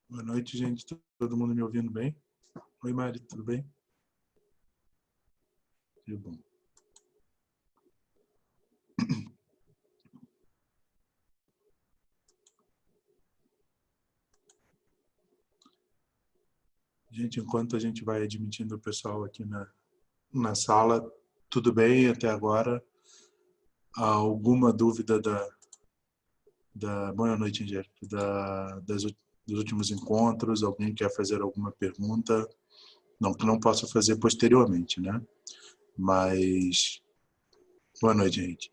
Boa noite, gente. Todo mundo me ouvindo bem? Oi, Mari, tudo bem? Que bom. Gente, enquanto a gente vai admitindo o pessoal aqui na sala, tudo bem até agora? Há alguma dúvida boa noite, Angélica, dos últimos encontros? Alguém quer fazer alguma pergunta? Não que não possa fazer posteriormente, né? Mas, boa noite, gente.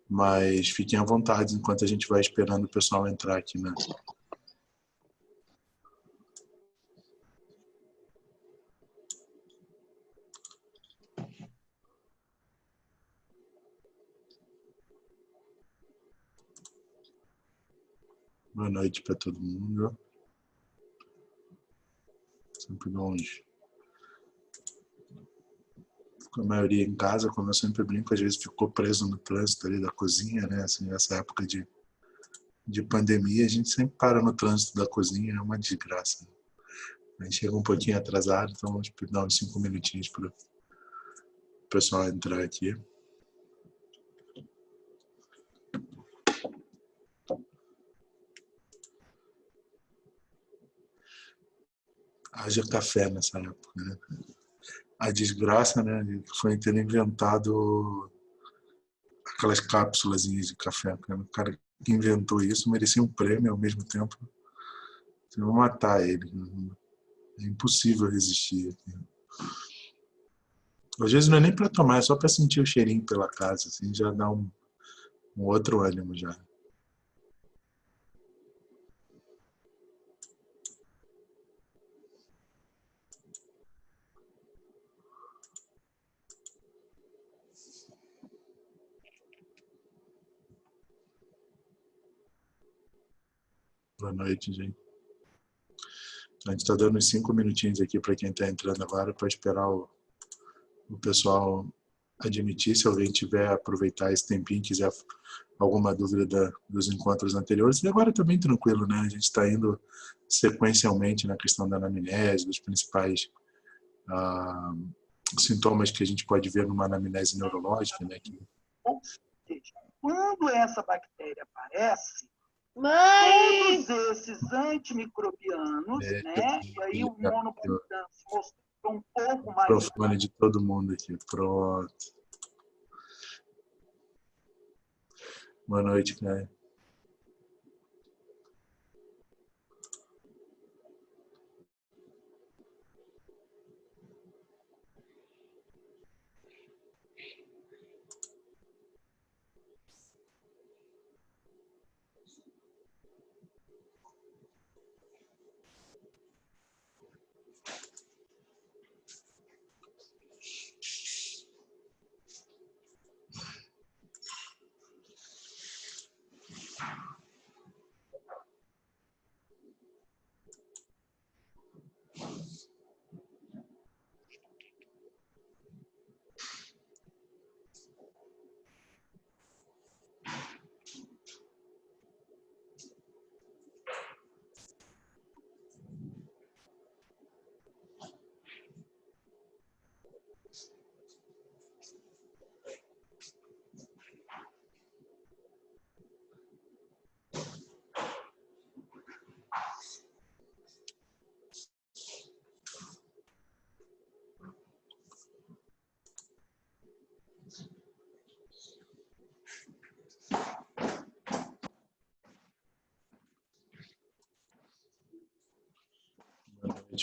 Mas fiquem à vontade enquanto a gente vai esperando o pessoal entrar aqui, né? Boa noite para todo mundo. Sempre longe. A maioria em casa, como eu sempre brinco, às vezes ficou preso no trânsito ali da cozinha, né? Assim, nessa época de pandemia, a gente sempre para no trânsito da cozinha, é uma desgraça. A gente chega um pouquinho atrasado, então vamos dar uns 5 minutinhos para o pessoal entrar aqui. Haja café nessa época, né? A desgraça, né, que foi ter inventado aquelas cápsulas de café. O cara que inventou isso merecia um prêmio ao mesmo tempo. Vou matar ele. É impossível resistir. Às vezes não é nem para tomar, é só para sentir o cheirinho pela casa, assim, já dá um outro ânimo já. Boa noite, gente. A gente está dando uns 5 minutinhos aqui para quem está entrando agora, para esperar o pessoal admitir. Se alguém tiver aproveitar esse tempinho, quiser alguma dúvida dos encontros anteriores. E agora está bem tranquilo, né? A gente está indo sequencialmente na questão da anamnese, dos principais sintomas que a gente pode ver numa anamnese neurológica, né? Ou seja, quando essa bactéria aparece, todos esses antimicrobianos, né? E aí o monopolitano se mostrou um pouco mais... O microfone de todo mundo aqui, pronto. Boa noite, Caio.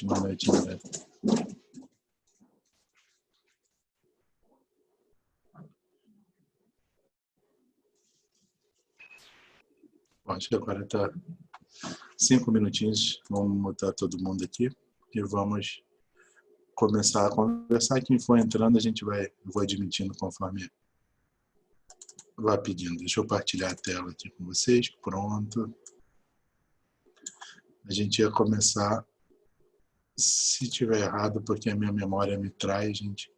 Boa noite, André. Acho que agora está 5 minutinhos. Vamos botar todo mundo aqui e vamos começar a conversar. Quem for entrando, eu vou admitindo conforme vai pedindo. Deixa eu partilhar a tela aqui com vocês. Pronto. A gente ia começar, se tiver errado, porque a minha memória me traz, gente.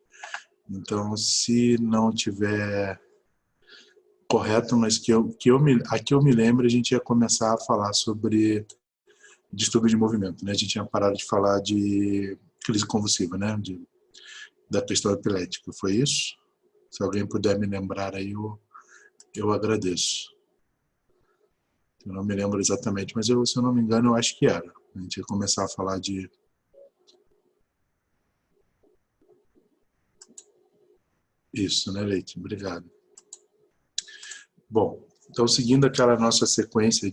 Então, se não tiver correto, mas aqui eu me lembro, a gente ia começar a falar sobre distúrbio de movimento, né? A gente tinha parado de falar de crise convulsiva, né? Da questão epilética. Foi isso? Se alguém puder me lembrar aí, eu agradeço. Eu não me lembro exatamente, mas se eu não me engano, eu acho que era. A gente ia começar a falar de... Isso, né, Leite? Obrigado. Bom, então, seguindo aquela nossa sequência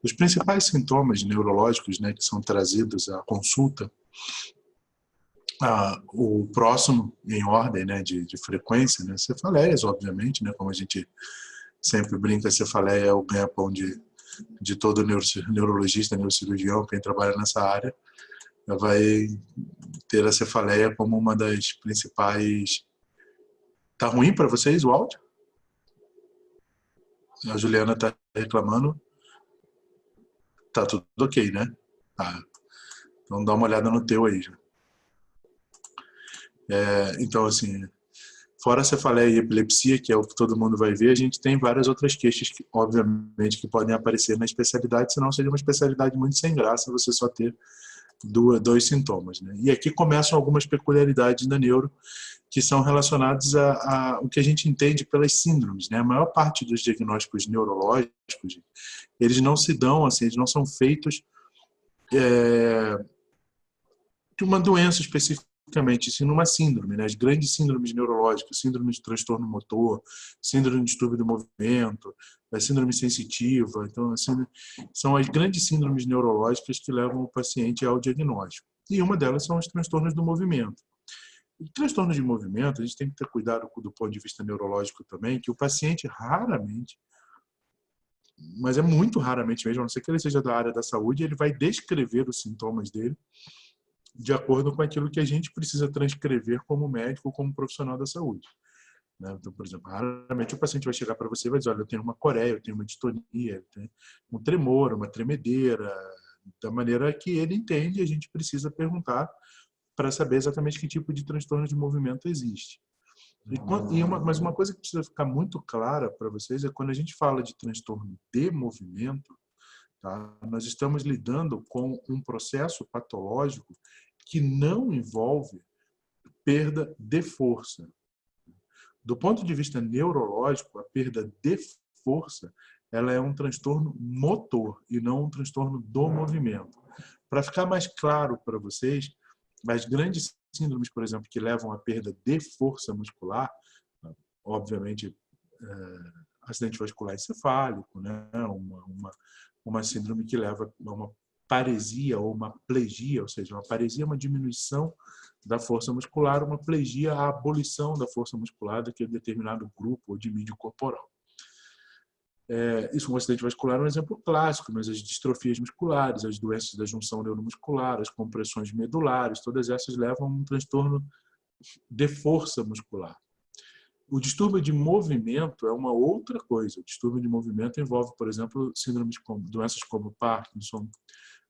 dos principais sintomas neurológicos, né, que são trazidos à consulta, o próximo em ordem, né, de frequência, né, cefaleias, obviamente, né, como a gente sempre brinca, cefaleia é o ganha-pão de todo neurologista, neurocirurgião, quem trabalha nessa área, vai ter a cefaleia como uma das principais... Tá ruim para vocês o áudio? A Juliana está reclamando. Tá tudo ok, né? Tá. Então dá uma olhada no teu aí. Então, assim, fora a cefaleia e epilepsia, que é o que todo mundo vai ver, a gente tem várias outras queixas, que, obviamente, que podem aparecer na especialidade, senão seria uma especialidade muito sem graça você só ter dois sintomas, né? E aqui começam algumas peculiaridades da neuro que são relacionadas ao que a gente entende pelas síndromes, né? A maior parte dos diagnósticos neurológicos, eles não se dão, assim, eles não são feitos de uma doença especificamente, sim numa síndrome, né? As grandes síndromes neurológicas, síndrome de transtorno motor, síndrome de distúrbio do movimento, a síndrome sensitiva, então assim, são as grandes síndromes neurológicas que levam o paciente ao diagnóstico. E uma delas são os transtornos do movimento. E transtornos de movimento, a gente tem que ter cuidado do ponto de vista neurológico também, que o paciente raramente, mas é muito raramente mesmo, a não ser que ele seja da área da saúde, ele vai descrever os sintomas dele de acordo com aquilo que a gente precisa transcrever como médico ou como profissional da saúde. Então, por exemplo, raramente o paciente vai chegar para você e vai dizer, olha, eu tenho uma coreia, eu tenho uma distonia, eu tenho um tremor, uma tremedeira, da maneira que ele entende, a gente precisa perguntar para saber exatamente que tipo de transtorno de movimento existe. Mas uma coisa que precisa ficar muito clara para vocês é quando a gente fala de transtorno de movimento, tá? Nós estamos lidando com um processo patológico que não envolve perda de força. Do ponto de vista neurológico, a perda de força ela é um transtorno motor e não um transtorno do movimento. Para ficar mais claro para vocês, as grandes síndromes, por exemplo, que levam à perda de força muscular, obviamente, acidente vascular encefálico, né? Uma síndrome que leva a uma paresia ou uma plegia, ou seja, uma paresia é uma diminuição da força muscular, uma plegia a abolição da força muscular daquele determinado grupo ou de mídio corporal. Isso, um acidente vascular é um exemplo clássico, mas as distrofias musculares, as doenças da junção neuromuscular, as compressões medulares, todas essas levam a um transtorno de força muscular. O distúrbio de movimento é uma outra coisa. O distúrbio de movimento envolve, por exemplo, doenças como Parkinson,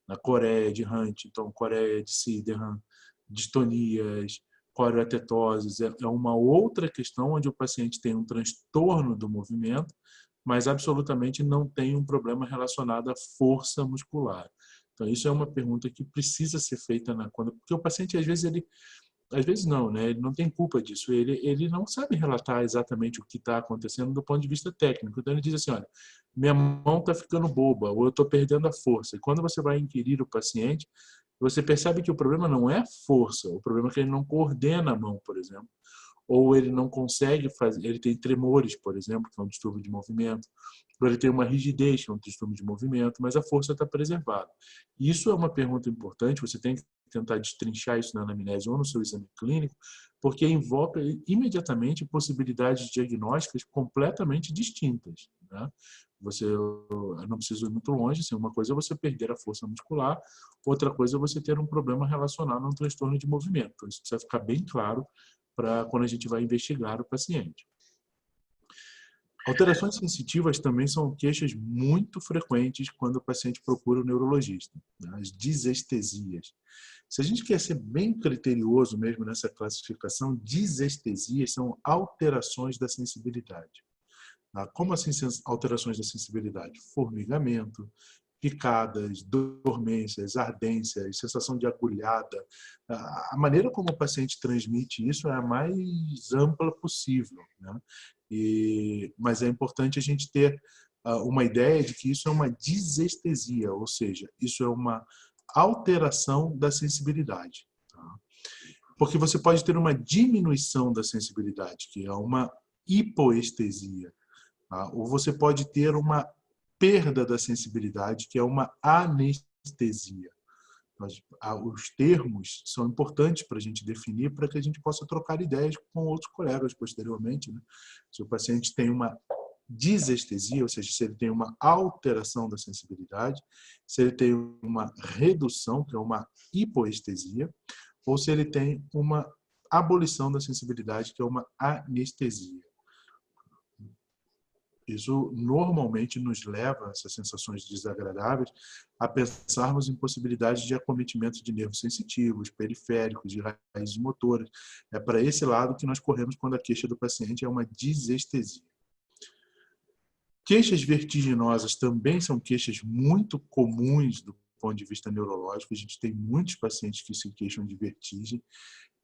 na Coreia de Hunt, então Coreia de Sydenham, distonias, coreotetoses. É uma outra questão onde o paciente tem um transtorno do movimento, mas absolutamente não tem um problema relacionado à força muscular. Então, isso é uma pergunta que precisa ser feita porque o paciente, às vezes não, né? Ele não tem culpa disso. Ele não sabe relatar exatamente o que está acontecendo do ponto de vista técnico. Então, ele diz assim, olha, minha mão está ficando boba, ou eu estou perdendo a força. E quando você vai inquirir o paciente, você percebe que o problema não é força, o problema é que ele não coordena a mão, por exemplo. Ou ele não consegue fazer, ele tem tremores, por exemplo, que é um distúrbio de movimento, ou ele tem uma rigidez, que é um distúrbio de movimento, mas a força está preservada. Isso é uma pergunta importante, você tem que tentar destrinchar isso na anamnese ou no seu exame clínico, porque invoca imediatamente possibilidades diagnósticas completamente distintas, né? Eu não preciso ir muito longe, assim, uma coisa é você perder a força muscular, outra coisa é você ter um problema relacionado a um transtorno de movimento. Então, isso precisa ficar bem claro para quando a gente vai investigar o paciente. Alterações sensitivas também são queixas muito frequentes quando o paciente procura o neurologista, né? As disestesias. Se a gente quer ser bem criterioso mesmo nessa classificação, disestesias são alterações da sensibilidade. Como assim alterações da sensibilidade? Formigamento, picadas, dormências, ardências, sensação de agulhada. A maneira como o paciente transmite isso é a mais ampla possível, né? Mas é importante a gente ter uma ideia de que isso é uma disestesia, ou seja, isso é uma alteração da sensibilidade. Tá? Porque você pode ter uma diminuição da sensibilidade, que é uma hipoestesia. Tá? Ou você pode ter uma perda da sensibilidade, que é uma anestesia. Os termos são importantes para a gente definir, para que a gente possa trocar ideias com outros colegas posteriormente, né? Se o paciente tem uma disestesia, ou seja, se ele tem uma alteração da sensibilidade, se ele tem uma redução, que é uma hipoestesia, ou se ele tem uma abolição da sensibilidade, que é uma anestesia. Isso normalmente nos leva, essas sensações desagradáveis, a pensarmos em possibilidades de acometimento de nervos sensitivos, periféricos, de raízes motoras. É para esse lado que nós corremos quando a queixa do paciente é uma disestesia. Queixas vertiginosas também são queixas muito comuns do ponto de vista neurológico. A gente tem muitos pacientes que se queixam de vertigem.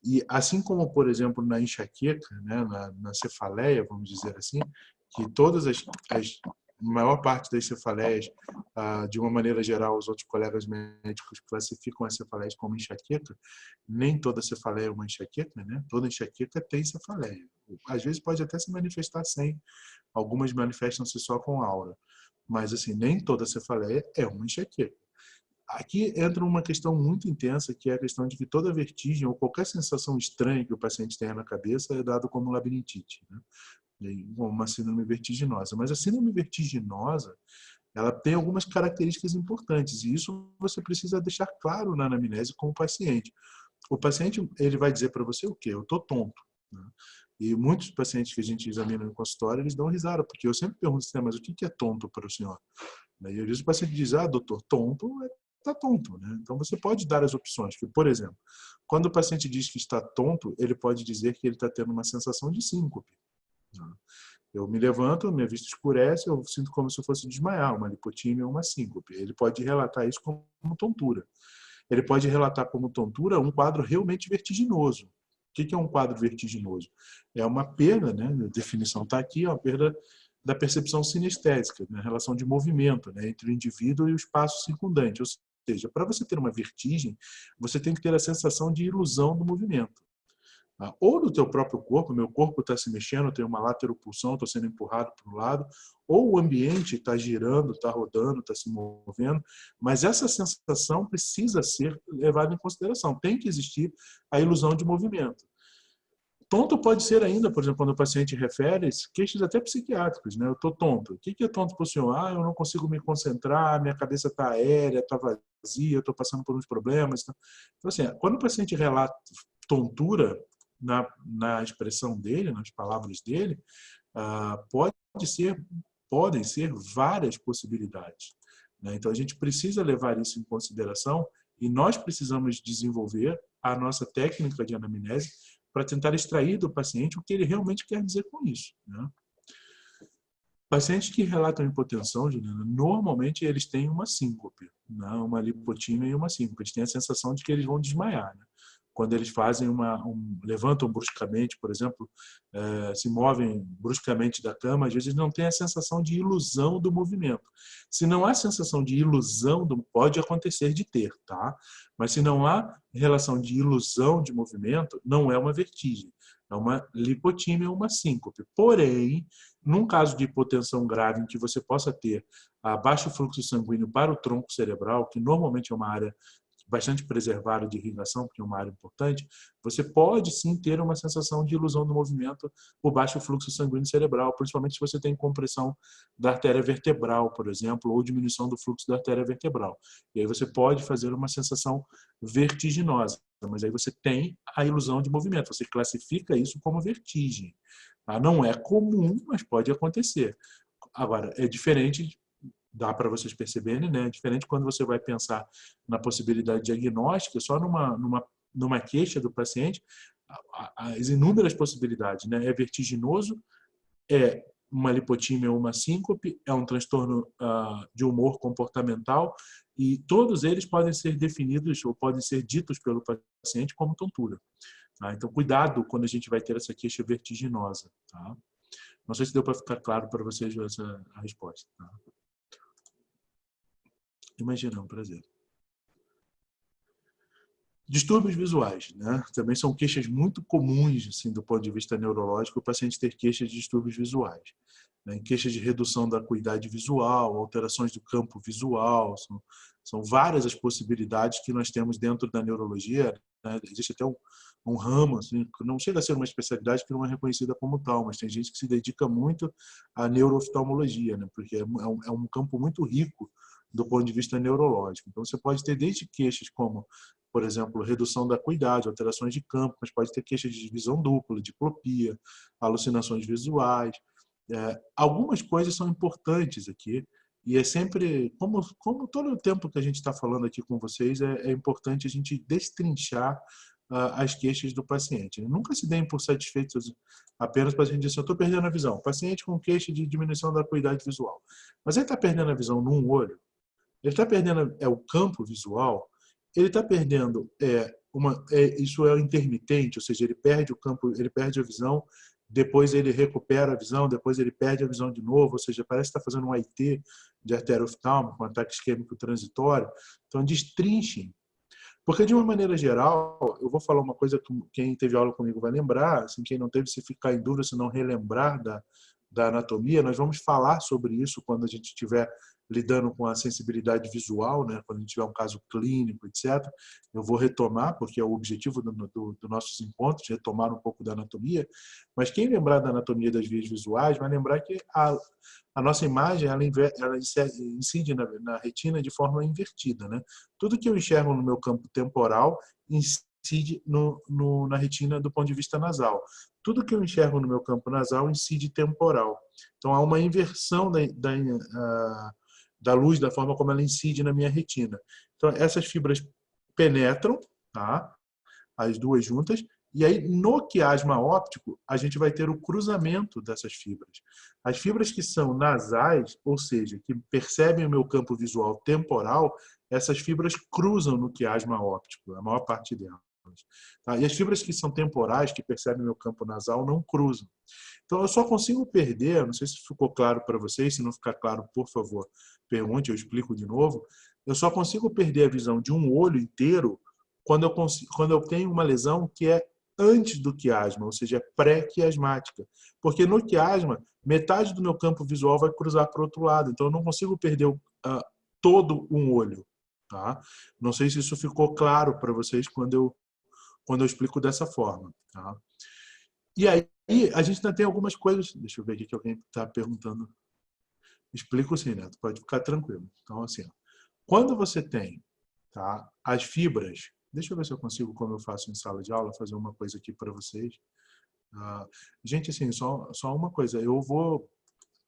E assim como, por exemplo, na enxaqueca, né, na cefaleia, vamos dizer assim, que todas a maior parte das cefaleias, de uma maneira geral, os outros colegas médicos classificam as cefaleias como enxaqueca. Nem toda cefaleia é uma enxaqueca, né? Toda enxaqueca tem cefaleia. Às vezes pode até se manifestar sem, algumas manifestam-se só com aura, mas assim, nem toda cefaleia é uma enxaqueca. Aqui entra uma questão muito intensa, que é a questão de que toda vertigem ou qualquer sensação estranha que o paciente tenha na cabeça é dado como labirintite, né? Uma síndrome vertiginosa. Mas a síndrome vertiginosa, ela tem algumas características importantes, e isso você precisa deixar claro na anamnese com o paciente. O paciente, ele vai dizer para você o quê? Eu estou tonto, né? E muitos pacientes que a gente examina no consultório, eles dão risada, porque eu sempre pergunto assim, mas o que é tonto para o senhor? E às vezes o paciente diz, doutor, tonto está tonto, né? Então você pode dar as opções, que, por exemplo, quando o paciente diz que está tonto, ele pode dizer que ele está tendo uma sensação de síncope. Eu me levanto, minha vista escurece, eu sinto como se eu fosse desmaiar, uma lipotímia ou uma síncope. Ele pode relatar isso como tontura. Ele pode relatar como tontura um quadro realmente vertiginoso. O que é um quadro vertiginoso? É uma perda, né? A definição está aqui, é uma perda da percepção sinestésica, na relação de movimento, né, entre o indivíduo e o espaço circundante. Ou seja, para você ter uma vertigem, você tem que ter a sensação de ilusão do movimento. Ou do teu próprio corpo, meu corpo está se mexendo, eu tenho uma lateropulsão, estou sendo empurrado para o lado, ou o ambiente está girando, está rodando, está se movendo, mas essa sensação precisa ser levada em consideração. Tem que existir a ilusão de movimento. Tonto pode ser ainda, por exemplo, quando o paciente refere queixas até psiquiátricas, né? Eu estou tonto. O que é tonto para o senhor? Eu não consigo me concentrar, minha cabeça está aérea, está vazia, eu estou passando por uns problemas. Então, assim, quando o paciente relata tontura na expressão dele, nas palavras dele, podem ser várias possibilidades, né? Então, a gente precisa levar isso em consideração e nós precisamos desenvolver a nossa técnica de anamnese para tentar extrair do paciente o que ele realmente quer dizer com isso, né? Pacientes que relatam hipotensão, Juliana, normalmente eles têm uma síncope, né? Uma lipotímia e uma síncope. Eles têm a sensação de que eles vão desmaiar, né? Quando eles fazem levantam bruscamente, por exemplo, se movem bruscamente da cama, às vezes não tem a sensação de ilusão do movimento. Se não há sensação de ilusão, pode acontecer de ter, tá? Mas se não há relação de ilusão de movimento, não é uma vertigem. É uma lipotímia ou uma síncope. Porém, num caso de hipotensão grave em que você possa ter baixo fluxo sanguíneo para o tronco cerebral, que normalmente é uma área bastante preservado de irrigação, porque é uma área importante, você pode sim ter uma sensação de ilusão do movimento por baixo fluxo sanguíneo cerebral, principalmente se você tem compressão da artéria vertebral, por exemplo, ou diminuição do fluxo da artéria vertebral. E aí você pode fazer uma sensação vertiginosa, mas aí você tem a ilusão de movimento, você classifica isso como vertigem. Tá? Não é comum, mas pode acontecer. Agora, é diferente, dá para vocês perceberem, né? É diferente quando você vai pensar na possibilidade diagnóstica, só numa queixa do paciente, as inúmeras possibilidades, né? É vertiginoso, é uma lipotímia ou uma síncope, é um transtorno de humor comportamental, e todos eles podem ser definidos ou podem ser ditos pelo paciente como tontura. Tá? Então, cuidado quando a gente vai ter essa queixa vertiginosa. Tá? Não sei se deu para ficar claro para vocês a resposta. Tá? Imagina, é um prazer. Distúrbios visuais, né? Também são queixas muito comuns, assim, do ponto de vista neurológico, o paciente ter queixas de distúrbios visuais. Né? Queixas de redução da acuidade visual, alterações do campo visual, são várias as possibilidades que nós temos dentro da neurologia. Né? Existe até um ramo, assim, que não chega a ser uma especialidade que não é reconhecida como tal, mas tem gente que se dedica muito à neurooftalmologia, né? Porque é um campo muito rico do ponto de vista neurológico. Então, você pode ter desde queixas como, por exemplo, redução da acuidade, alterações de campo, mas pode ter queixas de visão dupla, diplopia, alucinações visuais. Algumas coisas são importantes aqui, e é sempre, como todo o tempo que a gente está falando aqui com vocês, é importante a gente destrinchar as queixas do paciente. Nunca se deem por satisfeitos apenas para a gente dizer assim, eu estou perdendo a visão. Paciente com queixa de diminuição da acuidade visual. Mas ele está perdendo a visão num olho, ele está perdendo o campo visual, ele está perdendo isso é intermitente, ou seja, ele perde o campo, ele perde a visão, depois ele recupera a visão, depois ele perde a visão de novo, ou seja, parece que está fazendo um AIT de artéria oftalmo, um ataque isquêmico transitório. Então, destrinchem. Porque, de uma maneira geral, eu vou falar uma coisa que quem teve aula comigo vai lembrar, assim, quem não teve, se ficar em dúvida, se não relembrar da anatomia, nós vamos falar sobre isso quando a gente estiver lidando com a sensibilidade visual, né? Quando a gente tiver um caso clínico, etc. Eu vou retomar, porque é o objetivo dos nossos encontros, retomar um pouco da anatomia, mas quem lembrar da anatomia das vias visuais vai lembrar que a nossa imagem ela incide na retina de forma invertida, né? Tudo que eu enxergo no meu campo temporal incide na retina do ponto de vista nasal. Tudo que eu enxergo no meu campo nasal incide temporal. Então, há uma inversão da luz, da forma como ela incide na minha retina. Então, essas fibras penetram, tá? As duas juntas, e aí no quiasma óptico a gente vai ter o cruzamento dessas fibras. As fibras que são nasais, ou seja, que percebem o meu campo visual temporal, essas fibras cruzam no quiasma óptico, a maior parte delas. Tá? E as fibras que são temporais, que percebem o meu campo nasal, não cruzam. Então, eu só consigo perder, não sei se ficou claro para vocês, se não ficar claro, por favor, pergunte, eu explico de novo. Eu só consigo perder a visão de um olho inteiro quando eu tenho uma lesão que é antes do quiasma, ou seja, pré-quiasmática. Porque no quiasma, metade do meu campo visual vai cruzar para o outro lado, então eu não consigo perder todo um olho. Tá? Não sei se isso ficou claro para vocês quando eu explico dessa forma. Tá? E aí, a gente ainda tem algumas coisas. Deixa eu ver aqui que alguém está perguntando. Explico sim, Neto, pode ficar tranquilo. Então, assim, quando você tem, tá, as fibras. Deixa eu ver se eu consigo, como eu faço em sala de aula, fazer uma coisa aqui para vocês. Gente, assim, só uma coisa. Eu vou.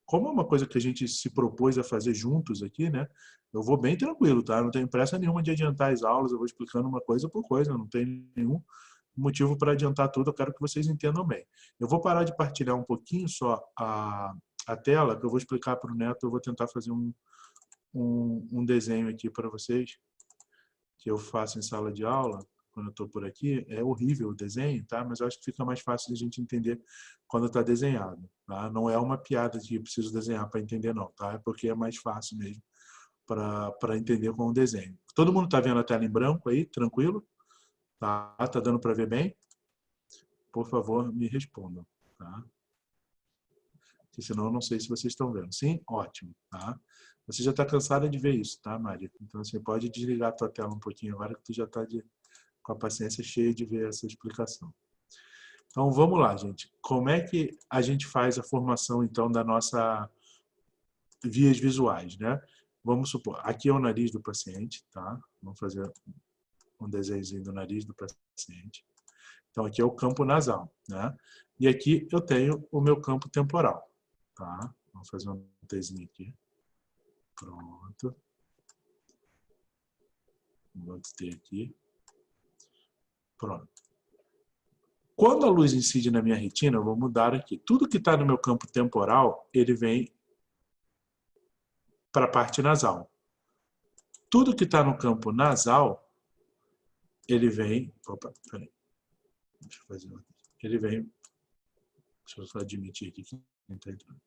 Como é uma coisa que a gente se propôs a fazer juntos aqui, né? Eu vou bem tranquilo, tá? Não tenho pressa nenhuma de adiantar as aulas, eu vou explicando uma coisa por coisa, não tem nenhum motivo para adiantar tudo, eu quero que vocês entendam bem. Eu vou parar de partilhar um pouquinho só a tela, que eu vou explicar para o Neto, eu vou tentar fazer um desenho aqui para vocês, que eu faço em sala de aula, quando eu estou por aqui. É horrível o desenho, tá? Mas eu acho que fica mais fácil de a gente entender quando está desenhado. Tá? Não é uma piada de preciso desenhar para entender, não. Tá? É porque é mais fácil mesmo para entender com o desenho. Todo mundo está vendo a tela em branco aí? Tranquilo? Tá dando para ver bem? Por favor, me respondam. Tá? que senão eu não sei se vocês estão vendo. Sim? Ótimo. Tá? Você já está cansada de ver isso, tá, Maria? Então, você pode desligar a tua tela um pouquinho agora que tu já está com a paciência cheia de ver essa explicação. Então, vamos lá, gente. Como é que a gente faz a formação, então, da nossa vias visuais, né? Vamos supor, aqui é o nariz do paciente, tá? Vamos fazer um desenhozinho do nariz do paciente. Então, aqui é o campo nasal, né? E aqui eu tenho o meu campo temporal, tá? Vamos fazer um desenho aqui. Pronto. Vamos ter aqui. Pronto. Quando a luz incide na minha retina, eu vou mudar aqui. Tudo que está no meu campo temporal, ele vem para a parte nasal. Tudo que está no campo nasal, ele vem... Opa, peraí. Deixa eu fazer uma... Ele vem... Deixa eu só admitir aqui que não está entrando.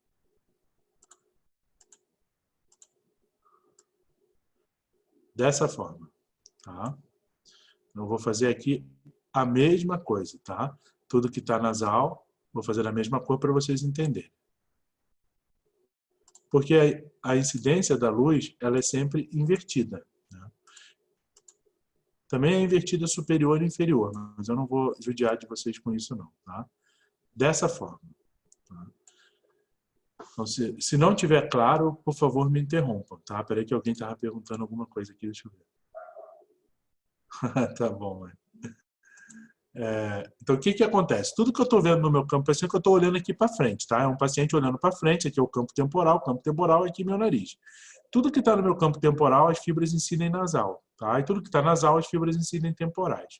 Dessa forma, tá? Eu vou fazer aqui a mesma coisa, tá? Tudo que está nasal, vou fazer a mesma cor para vocês entenderem. Porque a incidência da luz, ela é sempre invertida, né? Também é invertida superior e inferior, mas eu não vou judiar de vocês com isso não, tá? Dessa forma. Tá? Então, se não tiver claro, por favor, me interrompam, tá? Peraí que alguém estava perguntando alguma coisa aqui, deixa eu ver. Tá bom, mãe. Então, o que acontece? Tudo que eu estou vendo no meu campo paciente, que eu estou olhando aqui para frente, tá? É um paciente olhando para frente, aqui é o campo temporal é aqui meu nariz. Tudo que está no meu campo temporal, as fibras incidem nasal, tá? E tudo que está nasal, as fibras incidem temporais.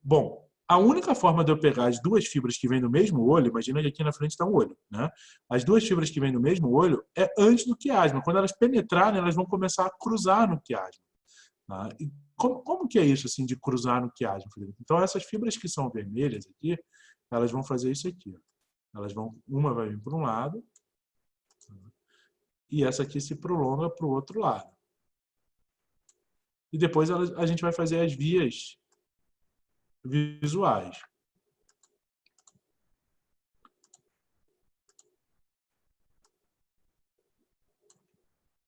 Bom, a única forma de eu pegar as duas fibras que vêm do mesmo olho, imagina que aqui na frente está um olho, né? As duas fibras que vêm do mesmo olho é antes do quiasma. Quando elas penetrarem, elas vão começar a cruzar no quiasma. Tá? E como que é isso, assim, de cruzar no quiasma, Frederico? Então, essas fibras que são vermelhas aqui, elas vão fazer isso aqui. Elas vão, uma vai vir para um lado, e essa aqui se prolonga para o outro lado. E depois a gente vai fazer as vias visuais.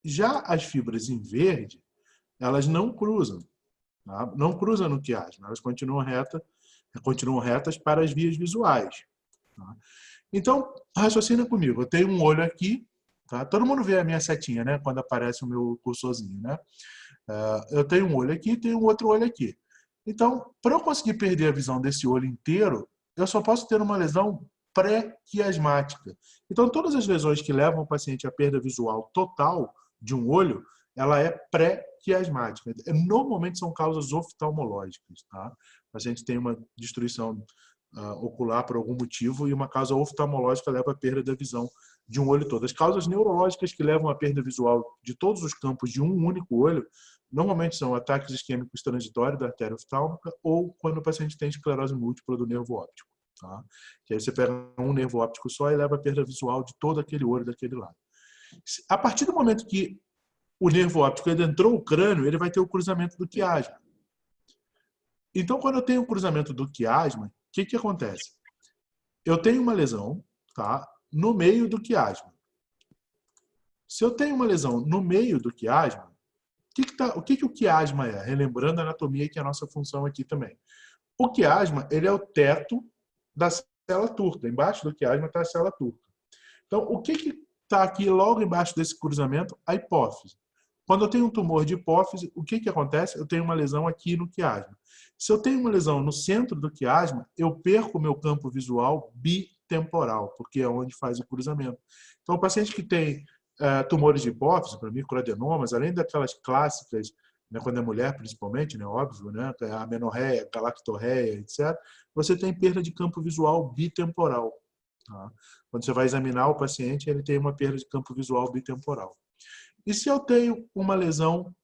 Já as fibras em verde, elas não cruzam. Tá? Não cruzam no quiasma, elas continuam retas para as vias visuais. Tá? Então, raciocina comigo. Eu tenho um olho aqui, tá? Todo mundo vê a minha setinha, né? Quando aparece o meu cursorzinho, né? Eu tenho um olho aqui e tenho um outro olho aqui. Então, para eu conseguir perder a visão desse olho inteiro, eu só posso ter uma lesão pré-quiasmática. Então, todas as lesões que levam o paciente à perda visual total de um olho, ela é pré-quiasmática. Normalmente são causas oftalmológicas, tá? O paciente tem uma destruição ocular por algum motivo e uma causa oftalmológica leva à perda da visão de um olho todo. As causas neurológicas que levam à perda visual de todos os campos de um único olho normalmente são ataques isquêmicos transitórios da artéria oftálmica ou quando o paciente tem esclerose múltipla do nervo óptico. Tá? Que aí você pega um nervo óptico só e leva à perda visual de todo aquele olho daquele lado. A partir do momento que o nervo óptico adentrou o crânio, ele vai ter o cruzamento do quiasma. Então, quando eu tenho o cruzamento do quiasma, o que acontece? Eu tenho uma lesão, tá, no meio do quiasma. Se eu tenho uma lesão no meio do quiasma, o que o quiasma é? Relembrando a anatomia, que é a nossa função aqui também. O quiasma, ele é o teto da célula turca. Embaixo do quiasma está a célula turca. Então, o que está aqui logo embaixo desse cruzamento? A hipófise. Quando eu tenho um tumor de hipófise, o que acontece? Eu tenho uma lesão aqui no quiasma. Se eu tenho uma lesão no centro do quiasma, eu perco o meu campo visual bitemporal, porque é onde faz o cruzamento. Então, o paciente que tem tumores de hipófise, para microadenomas, além daquelas clássicas, né, quando é mulher principalmente, né, óbvio, né, a amenorreia, galactorreia, etc., você tem perda de campo visual bitemporal. Tá? Quando você vai examinar o paciente, ele tem uma perda de campo visual bitemporal. E se eu tenho uma lesão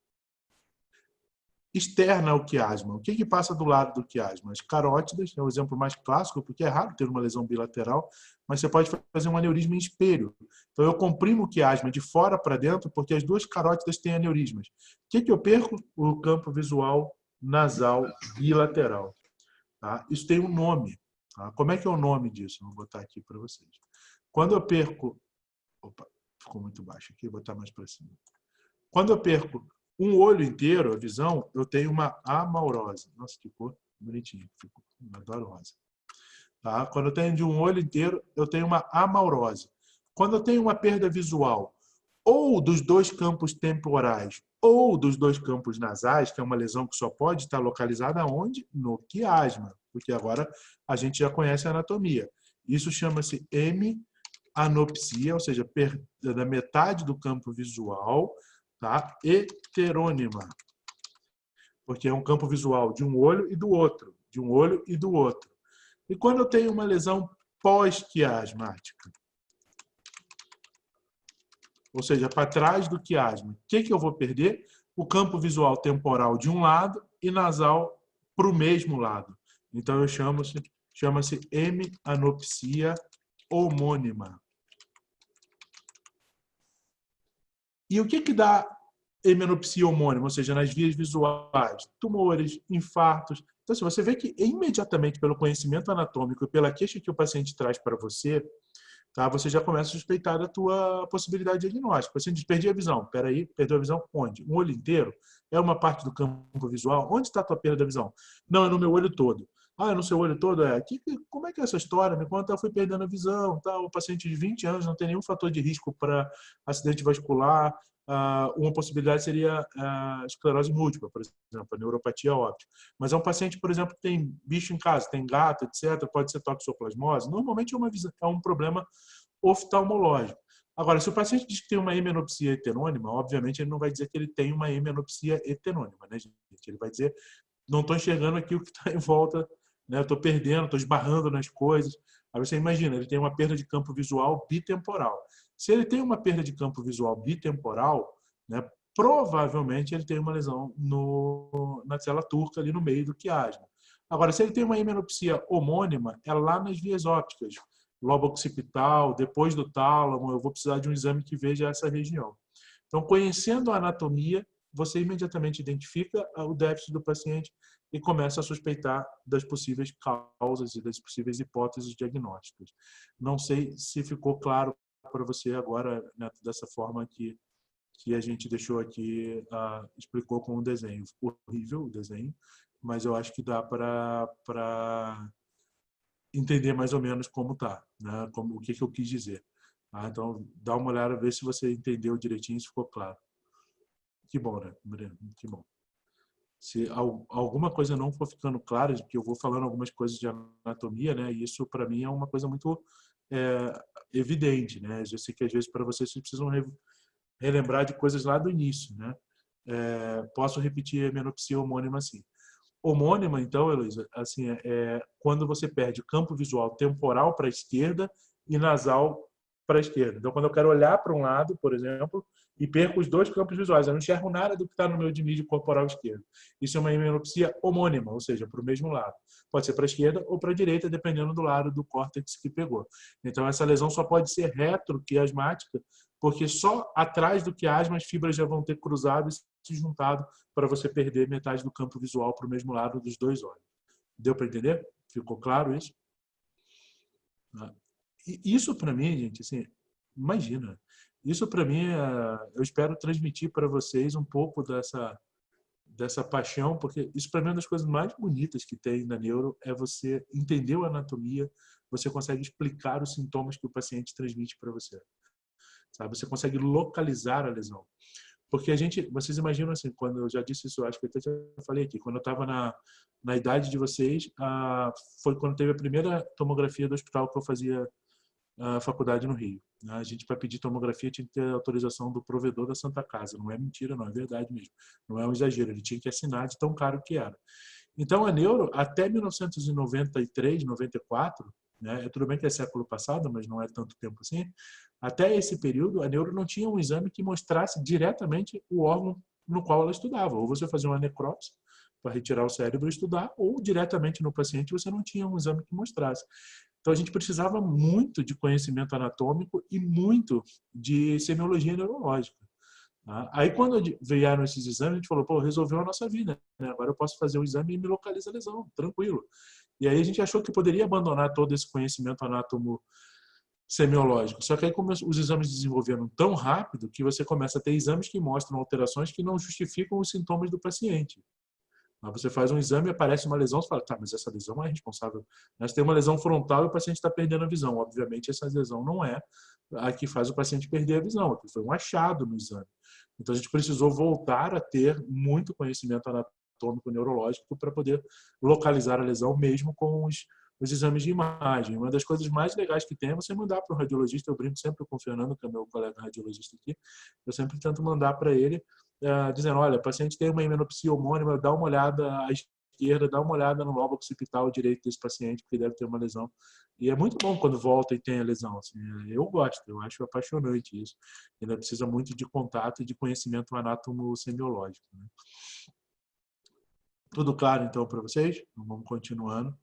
externa ao quiasma? O que passa do lado do quiasma? As carótidas é o exemplo mais clássico, porque é raro ter uma lesão bilateral, mas você pode fazer um aneurisma em espelho. Então, eu comprimo o quiasma de fora para dentro, porque as duas carótidas têm aneurismas. O que eu perco? O campo visual nasal bilateral. Tá? Isso tem um nome. Tá? Como é que é o nome disso? Vou botar aqui para vocês. Quando eu perco... Opa, ficou muito baixo aqui, vou botar mais para cima. Quando eu perco um olho inteiro, a visão, eu tenho uma amaurose. Nossa, que cor bonitinho. Eu adoro rosa. Tá? Quando eu tenho de um olho inteiro, eu tenho uma amaurose. Quando eu tenho uma perda visual ou dos dois campos temporais ou dos dois campos nasais, que é uma lesão que só pode estar localizada onde? No quiasma, porque agora a gente já conhece a anatomia. Isso chama-se hemianopsia, ou seja, perda da metade do campo visual, tá? Heterônima, porque é um campo visual de um olho e do outro, de um olho e do outro. E quando eu tenho uma lesão pós-quiasmática, ou seja, para trás do quiasma, o que eu vou perder? O campo visual temporal de um lado e nasal para o mesmo lado. Então, chama-se hemianopsia homônima. E o que dá hemianopsia homônima? Ou seja, nas vias visuais, tumores, infartos. Então, se você vê que imediatamente pelo conhecimento anatômico e pela queixa que o paciente traz para você, tá, você já começa a suspeitar da tua possibilidade diagnóstica. O paciente diz, perdi a visão. Espera aí, perdeu a visão onde? Um olho inteiro? É uma parte do campo visual? Onde está a tua perda da visão? Não, é no meu olho todo. Ah, é no seu olho todo? Como é que é essa história? Me conta, eu fui perdendo a visão. Tá? O paciente de 20 anos não tem nenhum fator de risco para acidente vascular. Uma possibilidade seria a esclerose múltipla, por exemplo, a neuropatia óptica. Mas é um paciente, por exemplo, que tem bicho em casa, tem gato, etc., pode ser toxoplasmose. Normalmente é um problema oftalmológico. Agora, se o paciente diz que tem uma hemianopsia heterônima, obviamente ele não vai dizer que ele tem uma hemianopsia heterônima, né, gente? Ele vai dizer, não estou enxergando aqui o que está em volta, né? Estou perdendo, estou esbarrando nas coisas. Aí você imagina, ele tem uma perda de campo visual bitemporal. Se ele tem uma perda de campo visual bitemporal, né, provavelmente ele tem uma lesão na célula turca, ali no meio do quiasma. Agora, se ele tem uma hemianopsia homônima, é lá nas vias ópticas, lobo occipital, depois do tálamo, eu vou precisar de um exame que veja essa região. Então, conhecendo a anatomia, você imediatamente identifica o déficit do paciente e começa a suspeitar das possíveis causas e das possíveis hipóteses diagnósticas. Não sei se ficou claro para você agora, né, dessa forma que a gente deixou aqui, explicou com um desenho. Horrível o desenho, mas eu acho que dá para entender mais ou menos como está, né? O que eu quis dizer. Tá? Então, dá uma olhada, ver se você entendeu direitinho, se ficou claro. Que bom, né, Mariana? Que bom. Se alguma coisa não for ficando clara, porque eu vou falando algumas coisas de anatomia, né? E isso, para mim, é uma coisa muito evidente, né? Eu sei que, às vezes, para vocês precisam relembrar de coisas lá do início, né? Posso repetir a menopsia homônima assim. Homônima, então, Heloísa, assim, quando você perde campo visual temporal para a esquerda e nasal para a esquerda. Então, quando eu quero olhar para um lado, por exemplo, e perco os dois campos visuais, eu não enxergo nada do que está no meu dimídio corporal esquerdo. Isso é uma hemianopsia homônima, ou seja, para o mesmo lado. Pode ser para a esquerda ou para a direita, dependendo do lado do córtex que pegou. Então, essa lesão só pode ser retroquiasmática, porque só atrás do quiasma as fibras já vão ter cruzado e se juntado para você perder metade do campo visual para o mesmo lado dos dois olhos. Deu para entender? Ficou claro isso? E isso para mim, gente, assim, imagina. Isso para mim, eu espero transmitir para vocês um pouco dessa paixão, porque isso para mim é uma das coisas mais bonitas que tem na neuro, é você entender a anatomia, você consegue explicar os sintomas que o paciente transmite para você. Sabe? Você consegue localizar a lesão. Porque vocês imaginam assim, quando eu já disse isso, acho que eu até já falei aqui, quando eu estava na idade de vocês, foi quando teve a primeira tomografia do hospital que eu fazia a faculdade no Rio. A gente, para pedir tomografia, tinha que ter autorização do provedor da Santa Casa. Não é mentira, não, é verdade mesmo. Não é um exagero, ele tinha que assinar de tão caro que era. Então, a neuro, até 1993, 94, né, tudo bem que é século passado, mas não é tanto tempo assim, até esse período, a neuro não tinha um exame que mostrasse diretamente o órgão no qual ela estudava. Ou você fazia uma necrópsia para retirar o cérebro e estudar, ou diretamente no paciente você não tinha um exame que mostrasse. Então, a gente precisava muito de conhecimento anatômico e muito de semiologia neurológica. Aí, quando vieram esses exames, a gente falou, pô, resolveu a nossa vida, né? Agora eu posso fazer um exame e me localiza a lesão, tranquilo. E aí a gente achou que poderia abandonar todo esse conhecimento semiológico. Só que aí, como os exames desenvolveram tão rápido, que você começa a ter exames que mostram alterações que não justificam os sintomas do paciente. Aí você faz um exame, aparece uma lesão, você fala, tá, mas essa lesão é responsável. Nós temos uma lesão frontal e o paciente está perdendo a visão. Obviamente, essa lesão não é a que faz o paciente perder a visão, aqui foi um achado no exame. Então, a gente precisou voltar a ter muito conhecimento anatômico neurológico para poder localizar a lesão mesmo com os exames de imagem. Uma das coisas mais legais que tem é você mandar para o radiologista. Eu brinco sempre com o Fernando, que é meu colega radiologista aqui, eu sempre tento mandar para ele, dizendo, olha, o paciente tem uma hemenopsia homônima, dá uma olhada à esquerda, dá uma olhada no lobo occipital direito desse paciente, porque deve ter uma lesão. E é muito bom quando volta e tem a lesão. Assim, eu gosto, eu acho apaixonante isso. Ainda precisa muito de contato e de conhecimento anátomo-semiológico. Né? Tudo claro, então, para vocês? Então, vamos continuando.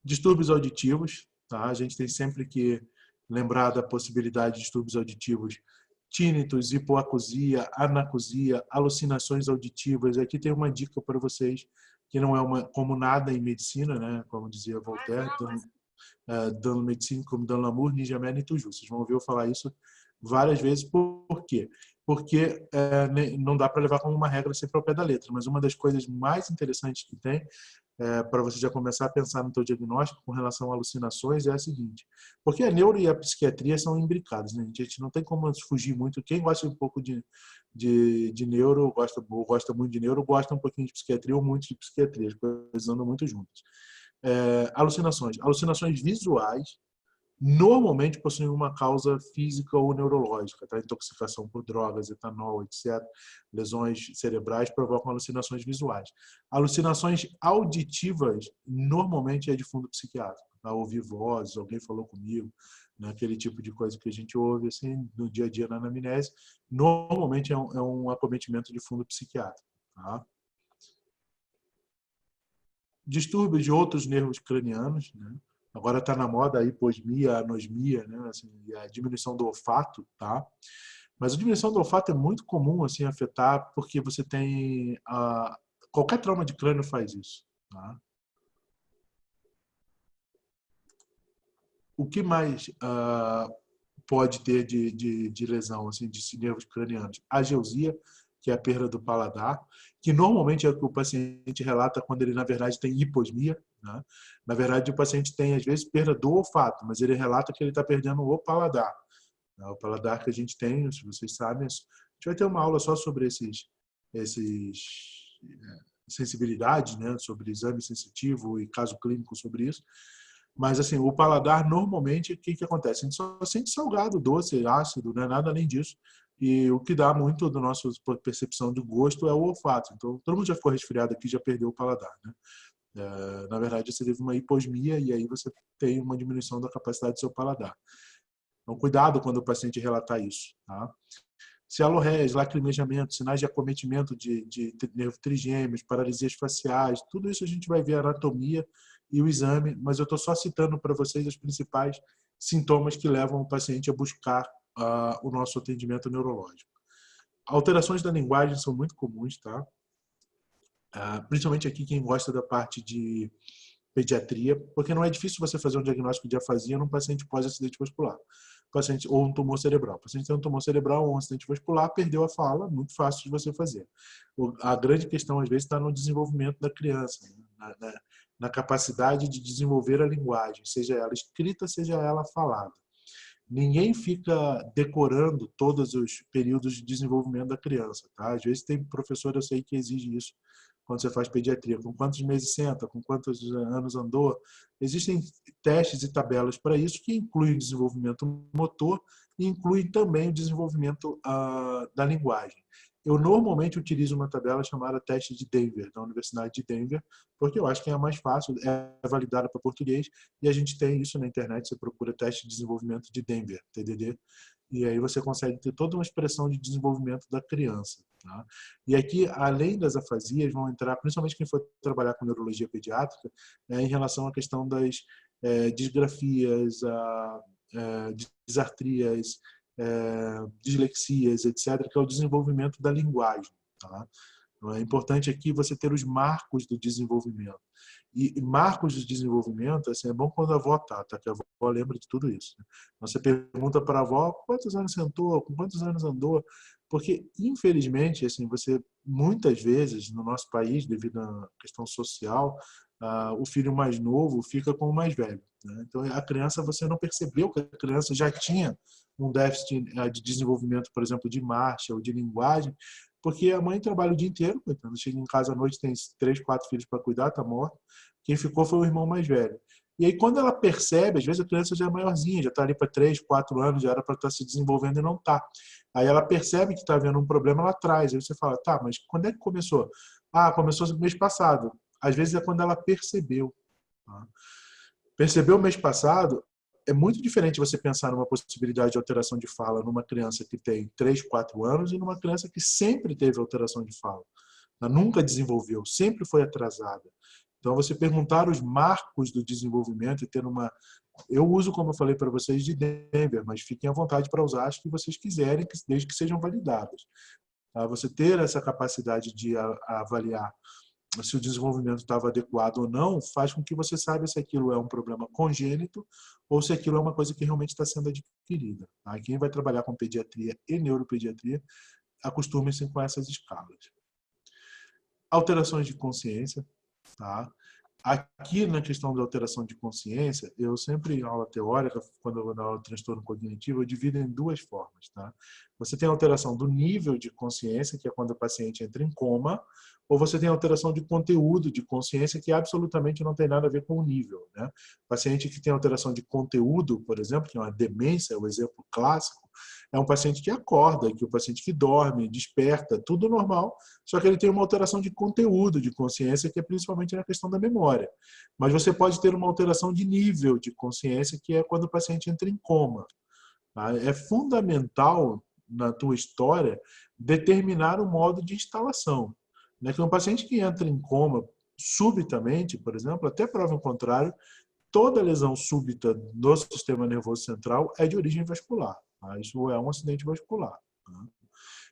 Distúrbios auditivos. Tá? A gente tem sempre que lembrar da possibilidade de distúrbios auditivos. Tínitos, hipoacusia, anacusia, alucinações auditivas. Aqui tem uma dica para vocês, que não é como nada em medicina, né? Como dizia Voltaire, dando medicina como dando l'amour, ni jamais ni toujours. Vocês vão ouvir eu falar isso várias vezes. Por quê? Porque não dá para levar como uma regra sempre ao pé da letra, mas uma das coisas mais interessantes que tem para você já começar a pensar no seu diagnóstico com relação a alucinações é a seguinte, porque a neuro e a psiquiatria são imbricadas, né? A gente não tem como fugir muito. Quem gosta um pouco de neuro, gosta muito de neuro, gosta um pouquinho de psiquiatria ou muito de psiquiatria, as coisas andam muito juntas. Alucinações visuais normalmente possuem uma causa física ou neurológica, tá? Intoxicação por drogas, etanol, etc. Lesões cerebrais provocam alucinações visuais. Alucinações auditivas normalmente é de fundo psiquiátrico, tá? Ouvir vozes, alguém falou comigo, né? Aquele tipo de coisa que a gente ouve assim no dia a dia na anamnese, normalmente é um acometimento de fundo psiquiátrico, tá? Distúrbios de outros nervos cranianos, né? Agora está na moda a hiposmia, a anosmia, né? Assim, a diminuição do olfato, tá? Mas a diminuição do olfato é muito comum assim afetar, porque você tem qualquer trauma de crânio faz isso, tá? O que mais pode ter de lesão assim de nervos cranianos? Ageusia, que é a perda do paladar, que normalmente é o que o paciente relata quando ele, na verdade, tem hiposmia. Né? Na verdade, o paciente tem, às vezes, perda do olfato, mas ele relata que ele está perdendo o paladar. Né? O paladar que a gente tem, se vocês sabem, a gente vai ter uma aula só sobre esses sensibilidades, né? Sobre exame sensitivo e caso clínico sobre isso. Mas, assim, o paladar, normalmente, o que acontece? A gente só sente salgado, doce, ácido, não é nada além disso. E o que dá muito da nossa percepção de gosto é o olfato. Então, todo mundo já ficou resfriado aqui, já perdeu o paladar, né? Na verdade, você teve uma hiposmia e aí você tem uma diminuição da capacidade do seu paladar. Então, cuidado quando o paciente relatar isso, tá? Cialorreias, lacrimejamento, sinais de acometimento de nervo trigêmeos, paralisias faciais, tudo isso a gente vai ver a anatomia e o exame, mas eu estou só citando para vocês os principais sintomas que levam o paciente a buscar o nosso atendimento neurológico. Alterações da linguagem são muito comuns, tá? Principalmente aqui quem gosta da parte de pediatria, porque não é difícil você fazer um diagnóstico de afasia num paciente pós-acidente vascular. Paciente, ou um tumor cerebral. O paciente tem um tumor cerebral ou um acidente vascular, perdeu a fala, muito fácil de você fazer. A grande questão, às vezes, está no desenvolvimento da criança, né? na capacidade de desenvolver a linguagem, seja ela escrita, seja ela falada. Ninguém fica decorando todos os períodos de desenvolvimento da criança. Tá? Às vezes tem professor, eu sei, que exige isso quando você faz pediatria. Com quantos meses senta, com quantos anos andou. Existem testes e tabelas para isso que incluem o desenvolvimento motor e incluem também o desenvolvimento da linguagem. Eu normalmente utilizo uma tabela chamada Teste de Denver, da Universidade de Denver, porque eu acho que é a mais fácil, é validada para português, e a gente tem isso na internet, você procura Teste de Desenvolvimento de Denver, TDD, e aí você consegue ter toda uma expressão de desenvolvimento da criança. Tá? E aqui, além das afasias, vão entrar, principalmente quem for trabalhar com neurologia pediátrica, em relação à questão das disgrafias, disartrias, dislexias, etc., que é o desenvolvimento da linguagem. Tá? Então, é importante aqui você ter os marcos do desenvolvimento. E marcos de desenvolvimento, assim, é bom quando a avó tá, que a avó lembra de tudo isso. Né? Você pergunta para a avó quantos anos sentou, com quantos anos andou, porque, infelizmente, assim, você, muitas vezes, no nosso país, devido à questão social, o filho mais novo fica com o mais velho. Né? Então, a criança, você não percebeu que a criança já tinha um déficit de desenvolvimento, por exemplo, de marcha ou de linguagem, porque a mãe trabalha o dia inteiro, coitado, chega em casa à noite, tem 3, 4 filhos para cuidar, está morta. Quem ficou foi o irmão mais velho. E aí, quando ela percebe, às vezes a criança já é maiorzinha, já está ali para 3, 4 anos, já era para estar se desenvolvendo e não está. Aí ela percebe que está havendo um problema, ela traz. Aí você fala, tá, mas quando é que começou? Ah, começou no mês passado. Às vezes é quando ela percebeu. Tá? Percebeu mês passado, é muito diferente você pensar numa possibilidade de alteração de fala numa criança que tem 3, 4 anos e numa criança que sempre teve alteração de fala. Ela nunca desenvolveu, sempre foi atrasada. Então, você perguntar os marcos do desenvolvimento e ter uma... Eu uso, como eu falei para vocês, de Denver, mas fiquem à vontade para usar as que vocês quiserem, desde que sejam validadas. Tá? Você ter essa capacidade de avaliar se o desenvolvimento estava adequado ou não, faz com que você saiba se aquilo é um problema congênito ou se aquilo é uma coisa que realmente está sendo adquirida. Tá? Quem vai trabalhar com pediatria e neuropediatria, acostume-se com essas escalas. Alterações de consciência. Tá? Aqui, na questão da alteração de consciência, eu sempre, em aula teórica, quando eu vou dar aula de transtorno cognitivo, eu divido em duas formas. Tá? Você tem a alteração do nível de consciência, que é quando o paciente entra em coma, ou você tem a alteração de conteúdo de consciência, que absolutamente não tem nada a ver com o nível. Né? O paciente que tem alteração de conteúdo, por exemplo, que é uma demência, é o exemplo clássico, é um paciente que acorda, que é um paciente que dorme, desperta, tudo normal, só que ele tem uma alteração de conteúdo de consciência, que é principalmente na questão da memória. Mas você pode ter uma alteração de nível de consciência, que é quando o paciente entra em coma. Tá? É fundamental, na tua história, determinar o modo de instalação. Né? Que um paciente que entra em coma subitamente, por exemplo, até prova o contrário, toda lesão súbita do sistema nervoso central é de origem vascular. Tá? Isso é um acidente vascular. Tá?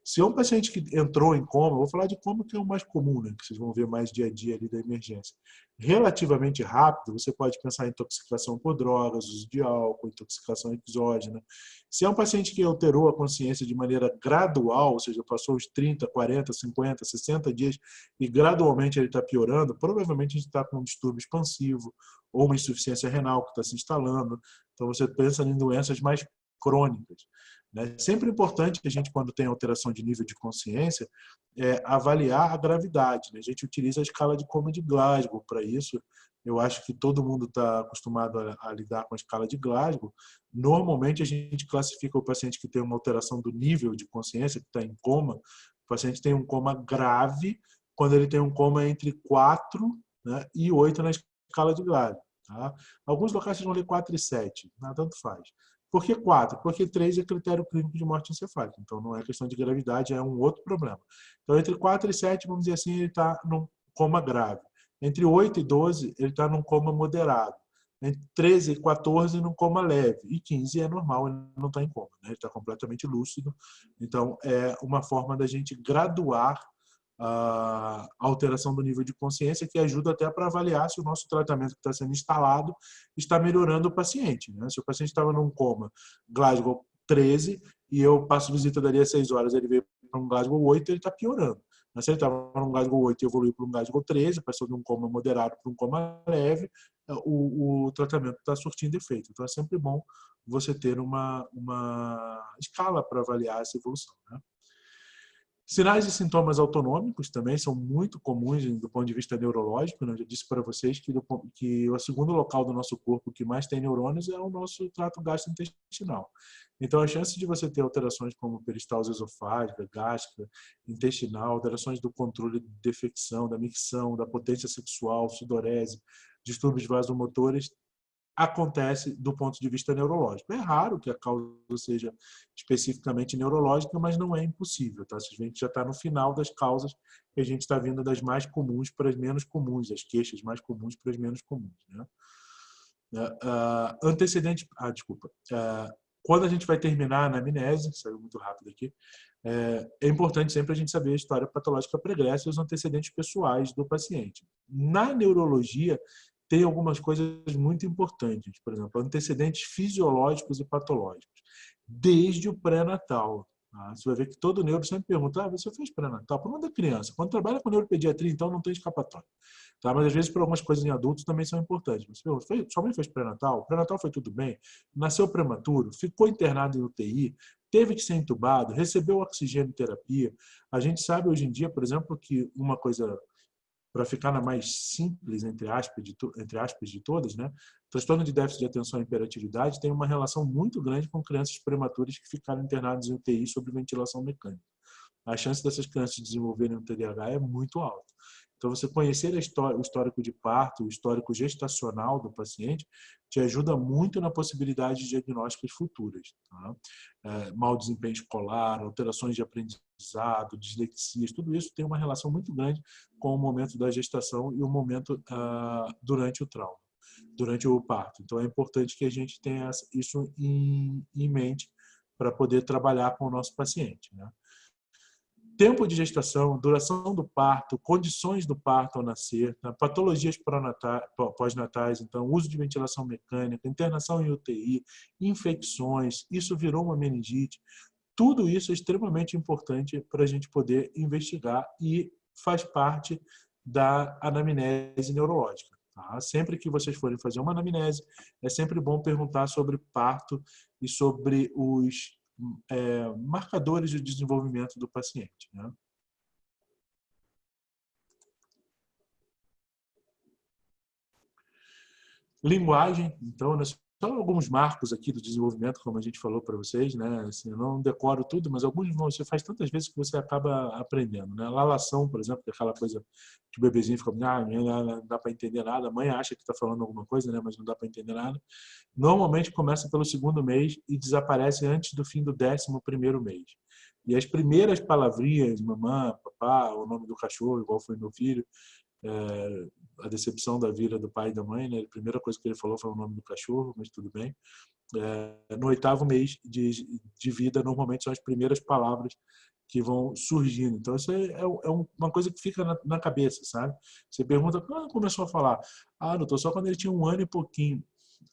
Se é um paciente que entrou em coma, vou falar de coma que é o mais comum, né, que vocês vão ver mais dia a dia ali da emergência. Relativamente rápido, você pode pensar em intoxicação por drogas, uso de álcool, intoxicação exógena. Se é um paciente que alterou a consciência de maneira gradual, ou seja, passou os 30, 40, 50, 60 dias e gradualmente ele está piorando, provavelmente a gente está com um distúrbio expansivo ou uma insuficiência renal que está se instalando. Então você pensa em doenças mais crônicas. É sempre importante a gente, quando tem alteração de nível de consciência, avaliar a gravidade. Né? A gente utiliza a escala de coma de Glasgow para isso. Eu acho que todo mundo está acostumado a lidar com a escala de Glasgow. Normalmente, a gente classifica o paciente que tem uma alteração do nível de consciência, que está em coma. O paciente tem um coma grave quando ele tem um coma entre 4, né, e 8 na escala de Glasgow. Tá? Alguns locais vocês vão ler 4 e 7, né? Tanto faz. Por que 4? Porque 3 é critério clínico de morte encefálica. Então, não é questão de gravidade, é um outro problema. Então, entre 4 e 7, vamos dizer assim, ele está num coma grave. Entre 8 e 12, ele está num coma moderado. Entre 13 e 14, num coma leve. E 15 é normal, ele não está em coma. Né? Ele está completamente lúcido. Então, é uma forma da gente graduar a alteração do nível de consciência, que ajuda até para avaliar se o nosso tratamento que está sendo instalado está melhorando o paciente. Né? Se o paciente estava num coma Glasgow 13 e eu passo visita dali a 6 horas, ele veio para um Glasgow 8, ele está piorando. Mas se ele estava num Glasgow 8 e evoluiu para um Glasgow 13, passou de um coma moderado para um coma leve, o tratamento está surtindo efeito. Então é sempre bom você ter uma escala para avaliar essa evolução. Né? Sinais e sintomas autonômicos também são muito comuns do ponto de vista neurológico. Né? Eu já disse para vocês que o segundo local do nosso corpo que mais tem neurônios é o nosso trato gastrointestinal. Então, a chance de você ter alterações como peristalse esofágica, gástrica, intestinal, alterações do controle de defecção, da micção, da potência sexual, sudorese, distúrbios vasomotores, acontece do ponto de vista neurológico. É raro que a causa seja especificamente neurológica, mas não é impossível. Tá? A gente já está no final das causas que a gente está vindo das mais comuns para as menos comuns, as queixas mais comuns para as menos comuns. Né? Antecedente... desculpa. Quando a gente vai terminar a anamnese, saiu muito rápido aqui, é importante sempre a gente saber a história patológica pregressa e os antecedentes pessoais do paciente. Na neurologia, tem algumas coisas muito importantes, por exemplo, antecedentes fisiológicos e patológicos, desde o pré-natal. Tá? Você vai ver que todo neuro sempre pergunta, você fez pré-natal? Por da criança. Quando trabalha com neuropediatria, então não tem escapatória. Tá? Mas às vezes, por algumas coisas em adultos também são importantes. Você pergunta, sua mãe fez pré-natal? Pré-natal foi tudo bem? Nasceu prematuro? Ficou internado em UTI? Teve que ser entubado? Recebeu oxigênio terapia? A gente sabe hoje em dia, por exemplo, que uma coisa, para ficar na mais simples, entre aspas, de todas, né? Transtorno de déficit de atenção e hiperatividade tem uma relação muito grande com crianças prematuras que ficaram internadas em UTI sob ventilação mecânica. A chance dessas crianças desenvolverem um TDAH é muito alta. Então, você conhecer o histórico de parto, o histórico gestacional do paciente, te ajuda muito na possibilidade de diagnósticos futuras. Tá? Mau desempenho escolar, alterações de aprendizado, dislexias, tudo isso tem uma relação muito grande com o momento da gestação e o momento durante o trauma, durante o parto. Então, é importante que a gente tenha isso em mente para poder trabalhar com o nosso paciente, né? Tempo de gestação, duração do parto, condições do parto ao nascer, né? Patologias pós-natais, então uso de ventilação mecânica, internação em UTI, infecções, isso virou uma meningite. Tudo isso é extremamente importante para a gente poder investigar e faz parte da anamnese neurológica. Tá? Sempre que vocês forem fazer uma anamnese, é sempre bom perguntar sobre parto e sobre os marcadores de desenvolvimento do paciente. Né? Linguagem, então, só alguns marcos aqui do desenvolvimento, como a gente falou para vocês, né? Assim, eu não decoro tudo, mas alguns você faz tantas vezes que você acaba aprendendo, né? Lalação, por exemplo, que é aquela coisa que o bebezinho fica, não dá para entender nada, a mãe acha que está falando alguma coisa, né? Mas não dá para entender nada. Normalmente começa pelo segundo mês e desaparece antes do fim do 11º mês. E as primeiras palavrinhas, mamãe, papá, o nome do cachorro, igual foi meu filho, a decepção da vida do pai e da mãe, né? A primeira coisa que ele falou foi o nome do cachorro, mas tudo bem. No 8º mês de vida, normalmente são as primeiras palavras que vão surgindo. Então, isso é uma coisa que fica na cabeça, sabe? Você pergunta, quando começou a falar? Doutor, só quando ele tinha 1 ano e pouquinho.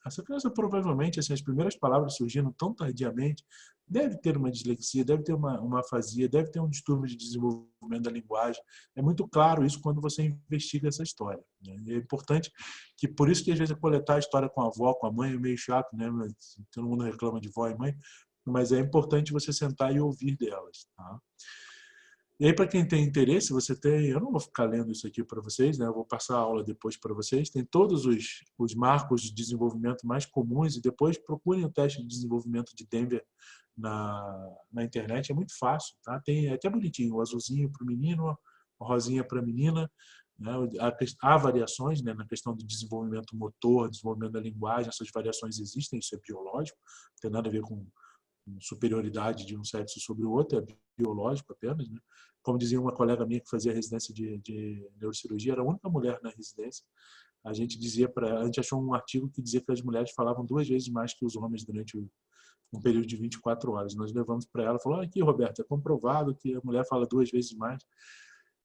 Essa criança, provavelmente, assim, as primeiras palavras surgindo tão tardiamente, deve ter uma dislexia, deve ter uma afasia, deve ter um distúrbio de desenvolvimento da linguagem. É muito claro isso quando você investiga essa história. Né? E é importante que, por isso que às vezes coletar a história com a avó, com a mãe é meio chato, né? Todo mundo reclama de vó e mãe, mas é importante você sentar e ouvir delas. Tá? E aí, para quem tem interesse, eu não vou ficar lendo isso aqui para vocês, né? Eu vou passar a aula depois para vocês. Tem todos os marcos de desenvolvimento mais comuns e depois procurem o teste de desenvolvimento de Denver na internet. É muito fácil, tá? Tem até bonitinho, o azulzinho para o menino, a rosinha para a menina. Né? Há variações, né, na questão do desenvolvimento motor, desenvolvimento da linguagem. Essas variações existem, isso é biológico, não tem nada a ver com superioridade de um sexo sobre o outro, é biológico apenas, né? Como dizia uma colega minha que fazia residência de neurocirurgia, era a única mulher na residência. A gente dizia para ela, a gente achou um artigo que dizia que as mulheres falavam 2 vezes mais que os homens durante um período de 24 horas. Nós levamos para ela, falou: aqui, Roberta, é comprovado que a mulher fala 2 vezes mais.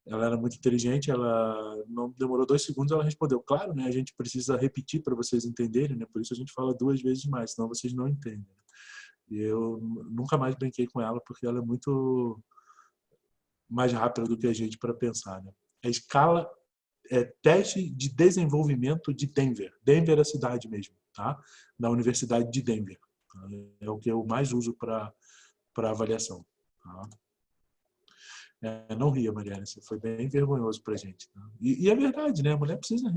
Ela era muito inteligente, ela não demorou 2 segundos, ela respondeu: claro, né? A gente precisa repetir para vocês entenderem, né? Por isso a gente fala 2 vezes mais, senão vocês não entendem. E eu nunca mais brinquei com ela, porque ela é muito mais rápida do que a gente para pensar. Né? A escala é teste de desenvolvimento de Denver. Denver é a cidade mesmo, tá? Da Universidade de Denver. É o que eu mais uso para avaliação. Tá? Não ria, Mariana, isso foi bem vergonhoso para a gente. Tá? E é verdade, né? A mulher precisa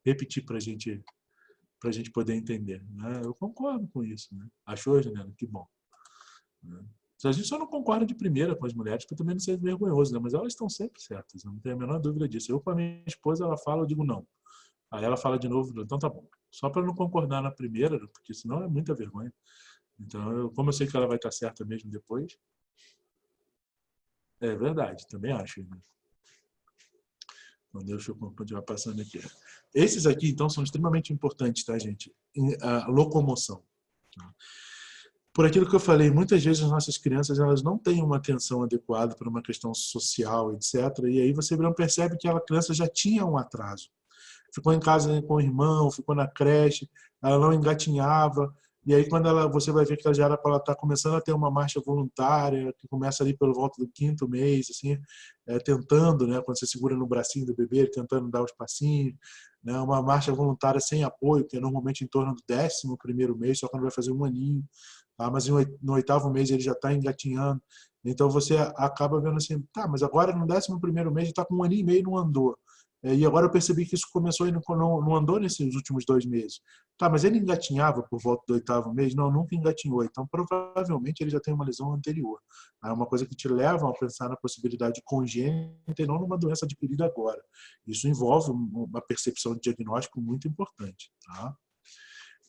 repetir para a gente poder entender. Né? Eu concordo com isso. Né? Achou, Juliana? Que bom. Né? A gente só não concorda de primeira com as mulheres, porque também não seja vergonhoso, né? Mas elas estão sempre certas, não tenho a menor dúvida disso. Eu, com a minha esposa, ela fala, eu digo não. Aí ela fala de novo, então tá bom. Só para não concordar na primeira, porque senão é muita vergonha. Então, como eu sei que ela vai estar certa mesmo depois, é verdade, também acho. Né? Então, deixa eu continuar passando aqui. Esses aqui, então, são extremamente importantes, tá, gente? A locomoção. Tá? por aquilo que eu falei, muitas vezes as nossas crianças elas não têm uma atenção adequada para uma questão social, etc. E aí você não percebe que aquela criança já tinha um atraso. Ficou em casa com o irmão, ficou na creche, ela não engatinhava. E aí, quando você vai ver que ela já era para ela estar começando a ter uma marcha voluntária, que começa ali pelo volta do 5º mês, assim, tentando, né, quando você segura no bracinho do bebê, tentando dar os passinhos, né, uma marcha voluntária sem apoio, que é normalmente em torno do 11º mês, só quando vai fazer um aninho, tá? Mas no 8º mês ele já está engatinhando. Então você acaba vendo assim, tá, mas agora no 11º mês ele está com um aninho e meio e não andou. E agora eu percebi que isso começou e não andou nesses últimos 2 meses. Tá, mas ele engatinhava por volta do 8º mês? Não, nunca engatinhou. Então, provavelmente, ele já tem uma lesão anterior. É uma coisa que te leva a pensar na possibilidade congênita e não numa doença adquirida agora. Isso envolve uma percepção de diagnóstico muito importante. Tá?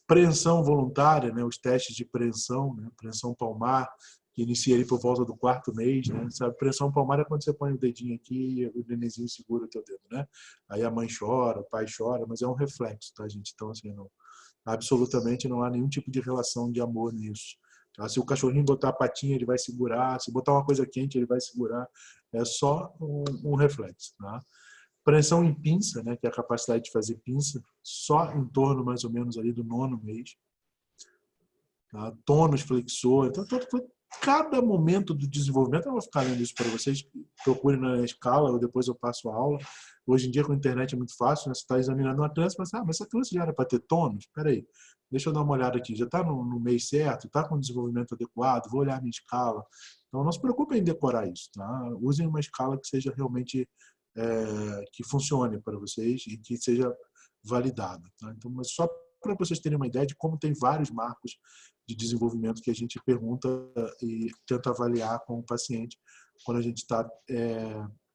Preensão voluntária, né, os testes de preensão, né, preensão palmar, que inicia ali por volta do 4º mês, né? Sabe, pressão palmar é quando você põe o dedinho aqui e o nenenzinho segura o teu dedo, né? Aí a mãe chora, o pai chora, mas é um reflexo, tá, gente? Então, assim, absolutamente não há nenhum tipo de relação de amor nisso. Tá? Se o cachorrinho botar a patinha, ele vai segurar, se botar uma coisa quente, ele vai segurar. É só um reflexo, tá? Pressão em pinça, né, que é a capacidade de fazer pinça, só em torno mais ou menos ali do 9º mês. Tá? Tônus flexor, então cada momento do desenvolvimento, eu vou ficar lendo isso para vocês, procurem na escala, ou depois eu passo a aula. Hoje em dia com a internet é muito fácil, né? Você está examinando uma criança, mas essa criança já era para ter tônus? Espera aí, deixa eu dar uma olhada aqui, já está no mês certo, está com o desenvolvimento adequado, vou olhar a minha escala. Então não se preocupem em decorar isso, tá? Usem uma escala que seja realmente que funcione para vocês e que seja validada. Tá? Então, mas só para vocês terem uma ideia de como tem vários marcos de desenvolvimento que a gente pergunta e tenta avaliar com o paciente quando a gente está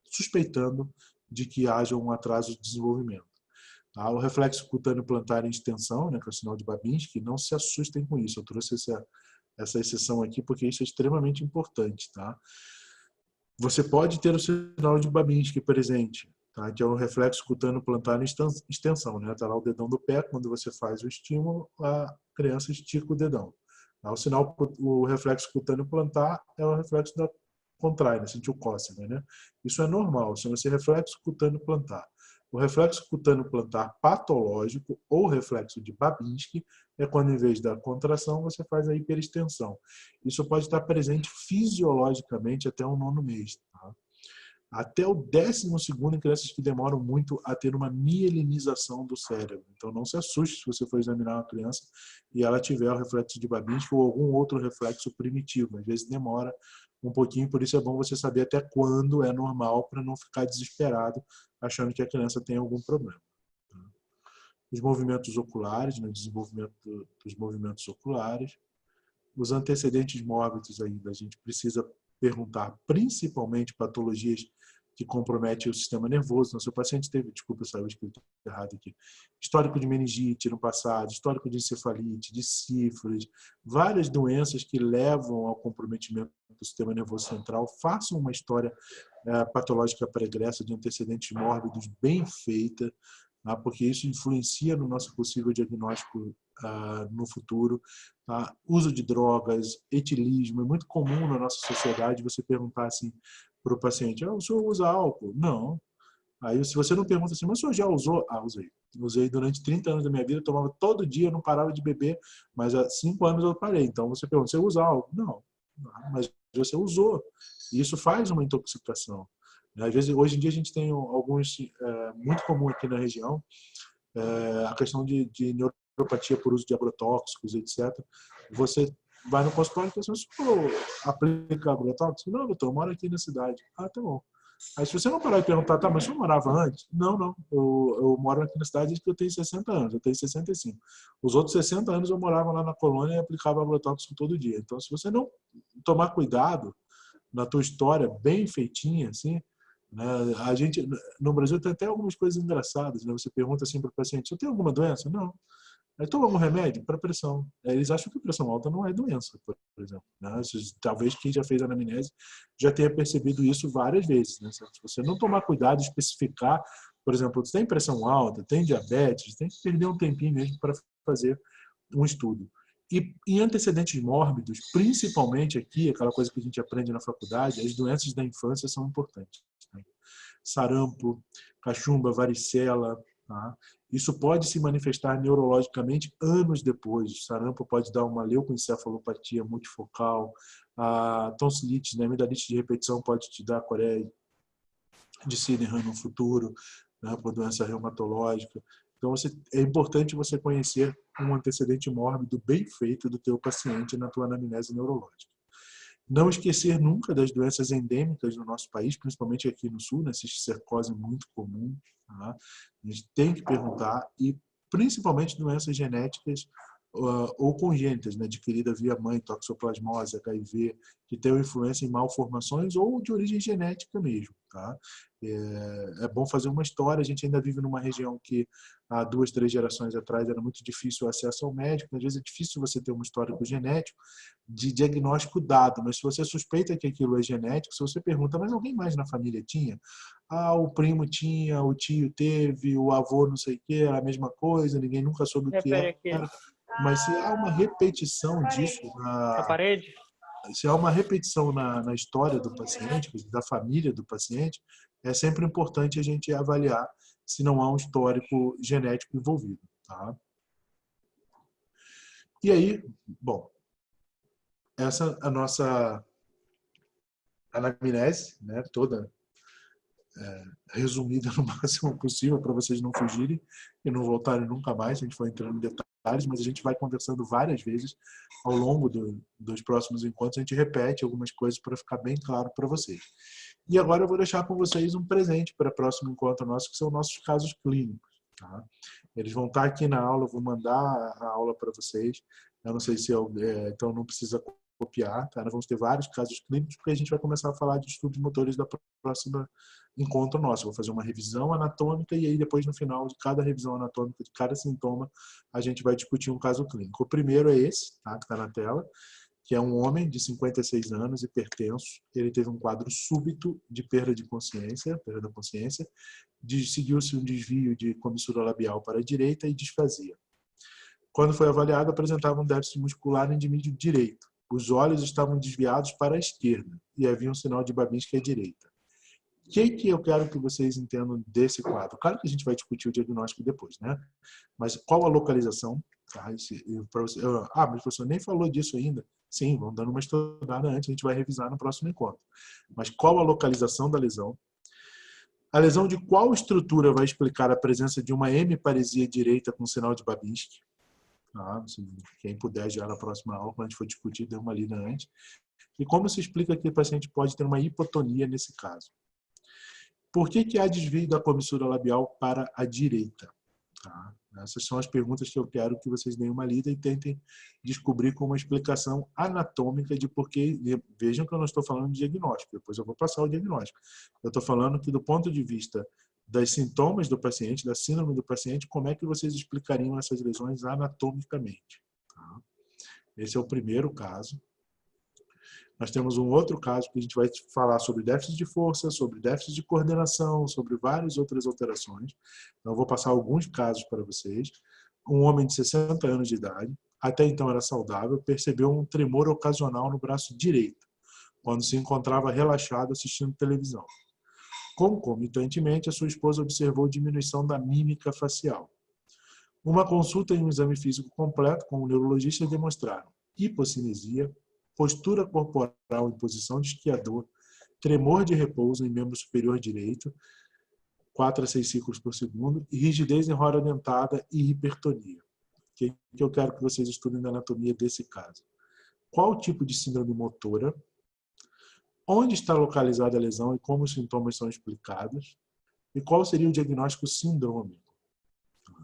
suspeitando de que haja um atraso de desenvolvimento. Tá? O reflexo cutâneo plantar em extensão, né, que é o sinal de Babinski, não se assustem com isso. Eu trouxe essa exceção aqui porque isso é extremamente importante. Tá? Você pode ter o sinal de Babinski presente, tá? Que é o reflexo cutâneo plantar em extensão. Né? Tá lá o dedão do pé, quando você faz o estímulo, a criança estica o dedão. Tá? O reflexo cutâneo plantar é o reflexo da contrai, sentiu cócega, né? Isso é normal, chama-se reflexo cutâneo plantar. O reflexo cutâneo plantar patológico ou reflexo de Babinski é quando, em vez da contração, você faz a hiperextensão. Isso pode estar presente fisiologicamente até o 9º mês. Tá? Até o 12º em crianças que demoram muito a ter uma mielinização do cérebro. Então, não se assuste se você for examinar uma criança e ela tiver o reflexo de Babinski ou algum outro reflexo primitivo. Às vezes demora um pouquinho, por isso é bom você saber até quando é normal para não ficar desesperado achando que a criança tem algum problema. Os movimentos oculares, no desenvolvimento dos movimentos oculares. Os antecedentes mórbidos ainda, a gente precisa perguntar principalmente patologias que comprometem o sistema nervoso. Então, se o paciente teve, desculpa, eu saiu escrito errado aqui, histórico de meningite no passado, histórico de encefalite, de sífilis, várias doenças que levam ao comprometimento do sistema nervoso central, façam uma história patológica pregressa de antecedentes mórbidos bem feita, tá? Porque isso influencia no nosso possível diagnóstico no futuro. Tá? Uso de drogas, etilismo, é muito comum na nossa sociedade você perguntar assim para o paciente, o senhor usa álcool? Não. Aí se você não pergunta assim, mas o senhor já usou? Usei. Usei durante 30 anos da minha vida, tomava todo dia, não parava de beber, mas há 5 anos eu parei. Então você pergunta, você usa álcool? Não. Mas você usou. E isso faz uma intoxicação. Às vezes, hoje em dia a gente tem alguns, muito comum aqui na região, a questão de neuropatia por uso de agrotóxicos, etc. Você vai no consultório e pensa, aplica agrotóxico? Não, doutor, eu moro aqui na cidade. Tá bom. Aí se você não parar de perguntar, tá, mas você morava antes? Não. Eu moro aqui na cidade desde que eu tenho 60 anos, eu tenho 65. Os outros 60 anos eu morava lá na colônia e aplicava agrotóxico todo dia. Então, se você não tomar cuidado na tua história bem feitinha, assim, né, a gente, no Brasil tem até algumas coisas engraçadas, né? Você pergunta assim para o paciente, você tem alguma doença? Não. Aí toma algum remédio para pressão. Eles acham que pressão alta não é doença, por exemplo. Né? Talvez quem já fez anamnese já tenha percebido isso várias vezes. Né? Se você não tomar cuidado e especificar, por exemplo, você tem pressão alta, tem diabetes, tem que perder um tempinho mesmo para fazer um estudo. E em antecedentes mórbidos, principalmente aqui, aquela coisa que a gente aprende na faculdade, as doenças da infância são importantes. Né? Sarampo, cachumba, varicela. Tá? Isso pode se manifestar neurologicamente anos depois. Sarampo pode dar uma leucoencefalopatia multifocal, a tonsilite, né? Amidalite de repetição pode te dar coreia de Sydenham no futuro, né? Por doença reumatológica. Então, é importante você conhecer um antecedente mórbido bem feito do teu paciente na tua anamnese neurológica. Não esquecer nunca das doenças endêmicas no nosso país, principalmente aqui no sul, né? Cisticercose muito comum. Tá? A gente tem que perguntar, e principalmente doenças genéticas ou congênitas, né? Adquirida via mãe, toxoplasmose, HIV, que tem influência em malformações ou de origem genética mesmo. Tá? É bom fazer uma história. A gente ainda vive numa região que há 2, 3 gerações atrás era muito difícil o acesso ao médico. Às vezes é difícil você ter um histórico genético de diagnóstico dado, mas se você suspeita que aquilo é genético, se você pergunta, mas alguém mais na família tinha? Ah, o primo tinha, o tio teve, o avô não sei o que, era a mesma coisa, ninguém nunca soube o que era. Mas se há uma repetição disso Na parede? se há uma repetição na história do paciente, da família do paciente, é sempre importante a gente avaliar se não há um histórico genético envolvido. Tá? E aí, bom, essa é a nossa anamnese, né, toda resumida no máximo possível para vocês não fugirem e não voltarem nunca mais. A gente foi entrando em detalhes, mas a gente vai conversando várias vezes ao longo dos próximos encontros. A gente repete algumas coisas para ficar bem claro para vocês. E agora eu vou deixar com vocês um presente para o próximo encontro nosso, que são nossos casos clínicos. Tá? Eles vão estar aqui na aula, eu vou mandar a aula para vocês. Eu não sei se então não precisa copiar. Tá? Nós vamos ter vários casos clínicos, porque a gente vai começar a falar de estudos motores da próxima encontro nosso. Eu vou fazer uma revisão anatômica e aí depois no final de cada revisão anatômica, de cada sintoma, a gente vai discutir um caso clínico. O primeiro é esse, tá? Que está na tela, que é um homem de 56 anos, hipertenso. Ele teve um quadro súbito de perda da consciência, seguiu-se um desvio de comissura labial para a direita e disfasia. Quando foi avaliado, apresentava um déficit muscular no indímio direito. Os olhos estavam desviados para a esquerda e havia um sinal de Babinski à direita. O que eu quero que vocês entendam desse quadro? Claro que a gente vai discutir o diagnóstico depois, né? Mas qual a localização? Tá? Mas o professor nem falou disso ainda. Sim, vamos dando uma estudada antes, a gente vai revisar no próximo encontro. Mas qual a localização da lesão? A lesão de qual estrutura vai explicar a presença de uma hemiparesia direita com sinal de Babinski? Tá? Quem puder já na próxima aula, quando a gente for discutir, dê uma lida antes. E como se explica que o paciente pode ter uma hipotonia nesse caso? Por que há desvio da comissura labial para a direita? Tá? Essas são as perguntas que eu quero que vocês deem uma lida e tentem descobrir com uma explicação anatômica de porquê. Vejam que eu não estou falando de diagnóstico, depois eu vou passar o diagnóstico. Eu estou falando que do ponto de vista dos sintomas do paciente, da síndrome do paciente, como é que vocês explicariam essas lesões anatomicamente? Tá? Esse é o primeiro caso. Nós temos um outro caso que a gente vai falar sobre déficit de força, sobre déficit de coordenação, sobre várias outras alterações. Então, eu vou passar alguns casos para vocês. Um homem de 60 anos de idade, até então era saudável, percebeu um tremor ocasional no braço direito, quando se encontrava relaxado assistindo televisão. Concomitantemente, a sua esposa observou diminuição da mímica facial. Uma consulta e um exame físico completo com o neurologista demonstraram hipocinesia, postura corporal em posição de esquiador, tremor de repouso em membro superior direito, 4 a 6 ciclos por segundo, e rigidez em roda dentada e hipertonia. O que eu quero que vocês estudem da anatomia desse caso? Qual o tipo de síndrome motora? Onde está localizada a lesão e como os sintomas são explicados? E qual seria o diagnóstico sindrômico?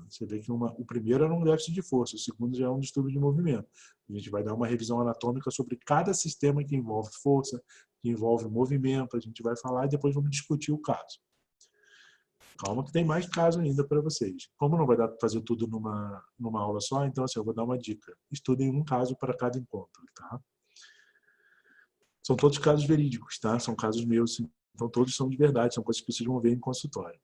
Você vê que o primeiro era um déficit de força, o segundo já é um distúrbio de movimento. A gente vai dar uma revisão anatômica sobre cada sistema que envolve força, que envolve movimento, a gente vai falar e depois vamos discutir o caso. Calma que tem mais casos ainda para vocês. Como não vai dar para fazer tudo numa aula só, então assim, eu vou dar uma dica. Estudem um caso para cada encontro, tá? São todos casos verídicos, tá? São casos meus, então todos são de verdade, são coisas que vocês vão ver em consultório.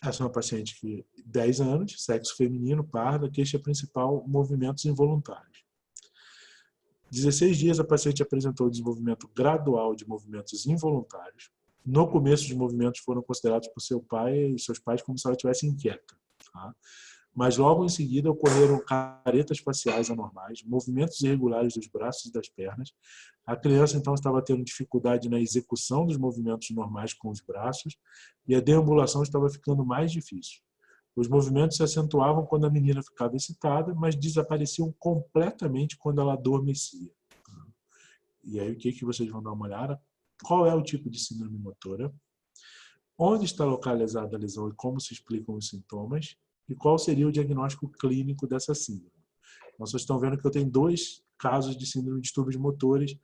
Essa é uma paciente de 10 anos, sexo feminino, parda, queixa principal, movimentos involuntários. 16 dias, a paciente apresentou desenvolvimento gradual de movimentos involuntários. No começo, os movimentos foram considerados por seu pai e seus pais como se ela estivesse inquieta. Tá? Mas logo em seguida ocorreram caretas faciais anormais, movimentos irregulares dos braços e das pernas. A criança então estava tendo dificuldade na execução dos movimentos normais com os braços e a deambulação estava ficando mais difícil. Os movimentos se acentuavam quando a menina ficava excitada, mas desapareciam completamente quando ela adormecia. E aí o que vocês vão dar uma olhada? Qual é o tipo de síndrome motora? Onde está localizada a lesão e como se explicam os sintomas? E qual seria o diagnóstico clínico dessa síndrome? Então, vocês estão vendo que eu tenho 2 casos de síndrome de distúrbios motores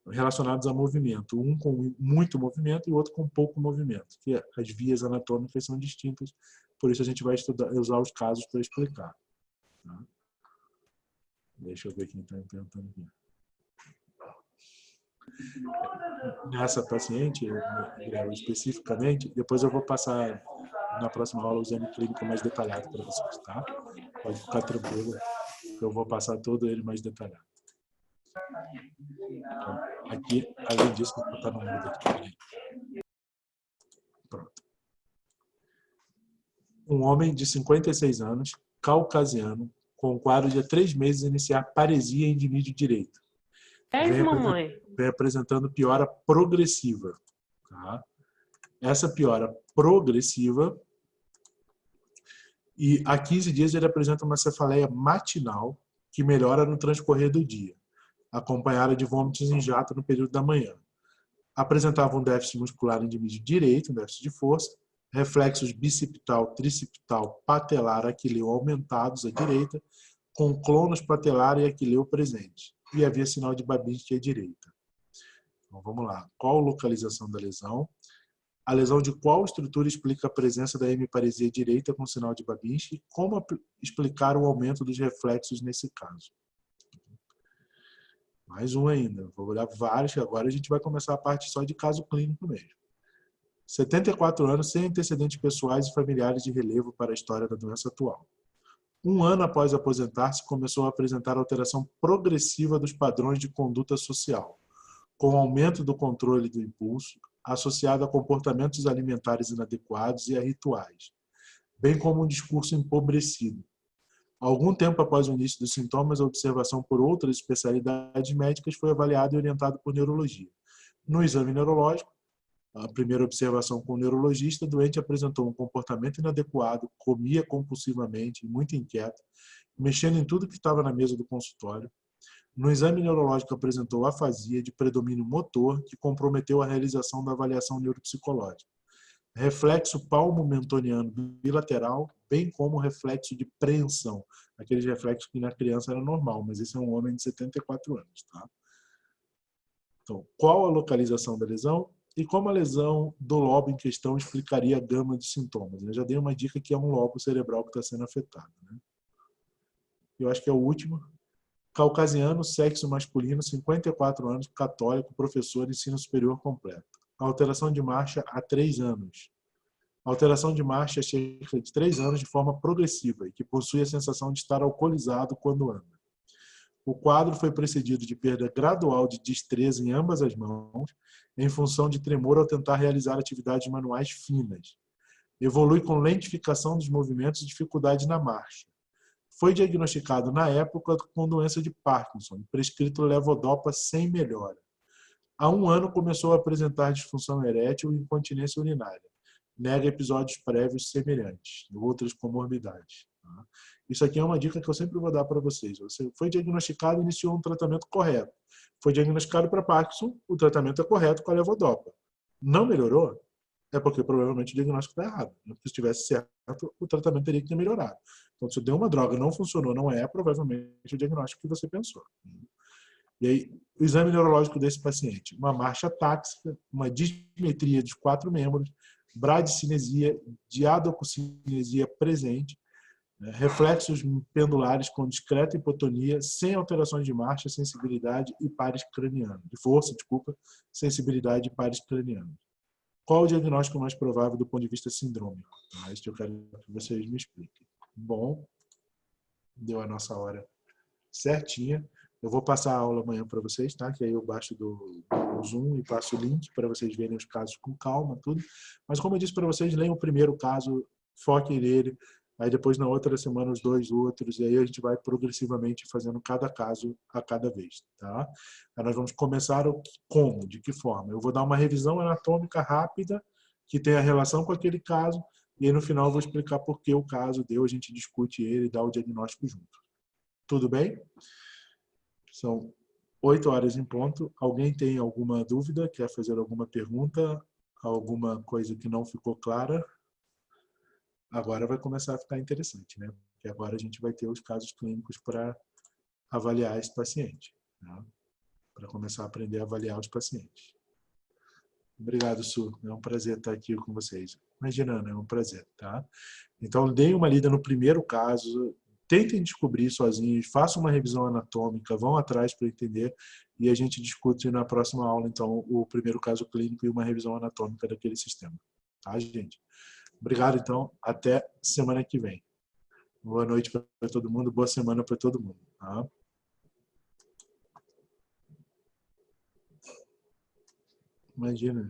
relacionados a movimento. Um com muito movimento e o outro com pouco movimento. Que as vias anatômicas são distintas, por isso a gente vai usar os casos para explicar. Tá? Deixa eu ver quem está tentando aqui. Nessa paciente, especificamente, depois eu vou passar na próxima aula o exame clínico mais detalhado para vocês, tá? Pode ficar tranquilo, que eu vou passar todo ele mais detalhado. Então, aqui, além disso, vou botar no mudo aqui. Pronto. Um homem de 56 anos, caucasiano, com um quadro de há 3 meses iniciar paresia em mídio direito. Vem apresentando piora progressiva. Tá? Essa piora progressiva, e há 15 dias ele apresenta uma cefaleia matinal que melhora no transcorrer do dia, acompanhada de vômitos em jato no período da manhã. Apresentava um déficit muscular indimídio direito, um déficit de força, reflexos bicipital, tricipital, patelar, aquileu aumentados à direita, com clonus patelar e aquileu presente. E havia sinal de Babinski à direita. Então, vamos lá. Qual a localização da lesão? A lesão de qual estrutura explica a presença da hemiparesia direita com sinal de Babinski? Como explicar o aumento dos reflexos nesse caso? Mais um ainda. Vou olhar vários, agora a gente vai começar a parte só de caso clínico mesmo. 74 anos, sem antecedentes pessoais e familiares de relevo para a história da doença atual. 1 ano após aposentar-se, começou a apresentar alteração progressiva dos padrões de conduta social, com aumento do controle do impulso, associado a comportamentos alimentares inadequados e a rituais, bem como um discurso empobrecido. Algum tempo após o início dos sintomas, a observação por outras especialidades médicas foi avaliada e orientada por neurologia. No exame neurológico, a primeira observação com o neurologista, o doente apresentou um comportamento inadequado, comia compulsivamente, muito inquieto, mexendo em tudo que estava na mesa do consultório. No exame neurológico, apresentou afasia de predomínio motor, que comprometeu a realização da avaliação neuropsicológica. Reflexo palmo-mentoniano bilateral, bem como reflexo de preensão, aqueles reflexos que na criança era normal, mas esse é um homem de 74 anos. Tá? Então, qual a localização da lesão? E como a lesão do lobo em questão explicaria a gama de sintomas? Eu já dei uma dica que é um lobo cerebral que está sendo afetado. Né? Eu acho que é o último. Caucasiano, sexo masculino, 54 anos, católico, professor, ensino superior completo. Alteração de marcha há 3 anos. Alteração de marcha há cerca de 3 anos de forma progressiva e que possui a sensação de estar alcoolizado quando anda. O quadro foi precedido de perda gradual de destreza em ambas as mãos, em função de tremor ao tentar realizar atividades manuais finas. Evolui com lentificação dos movimentos e dificuldade na marcha. Foi diagnosticado na época com doença de Parkinson e prescrito levodopa sem melhora. Há 1 ano começou a apresentar disfunção erétil e incontinência urinária. Nega episódios prévios semelhantes, outras comorbidades. Isso aqui é uma dica que eu sempre vou dar para vocês. Você foi diagnosticado e iniciou um tratamento correto. Foi diagnosticado para Parkinson, o tratamento é correto com a levodopa. Não melhorou? É porque provavelmente o diagnóstico está errado. Porque se estivesse certo, o tratamento teria que ter melhorado. Então, se deu uma droga e não funcionou, não é provavelmente o diagnóstico que você pensou. E aí, o exame neurológico desse paciente. Uma marcha táxica, uma dismetria de 4 membros, bradicinesia, diadococinesia presente, reflexos pendulares com discreta hipotonia, sem alterações de marcha, sensibilidade e pares cranianos. De força, desculpa, sensibilidade e pares cranianos. Qual o diagnóstico mais provável do ponto de vista sindrômico? Isso que eu quero que vocês me expliquem. Bom, deu a nossa hora certinha. Eu vou passar a aula amanhã para vocês, tá? Que aí eu baixo do Zoom e passo o link para vocês verem os casos com calma, tudo. Mas como eu disse para vocês, leiam o primeiro caso, foquem nele, aí depois na outra semana os 2 outros, e aí a gente vai progressivamente fazendo cada caso a cada vez, tá? Aí nós vamos começar como, de que forma? Eu vou dar uma revisão anatômica rápida que tem a relação com aquele caso, e aí no final eu vou explicar por que o caso deu, a gente discute ele e dá o diagnóstico junto. Tudo bem? São 8 horas em ponto. Alguém tem alguma dúvida? Quer fazer alguma pergunta? Alguma coisa que não ficou clara? Agora vai começar a ficar interessante, né? Porque agora a gente vai ter os casos clínicos para avaliar esse paciente, né? Para começar a aprender a avaliar os pacientes. Obrigado, Su. É um prazer estar aqui com vocês. Imagina, é um prazer, tá? Então, deem uma lida no primeiro caso, tentem descobrir sozinhos, façam uma revisão anatômica, vão atrás para entender e a gente discute na próxima aula, então, o primeiro caso clínico e uma revisão anatômica daquele sistema. Tá, gente? Obrigado, então. Até semana que vem. Boa noite para todo mundo, boa semana para todo mundo. Tá? Imagina.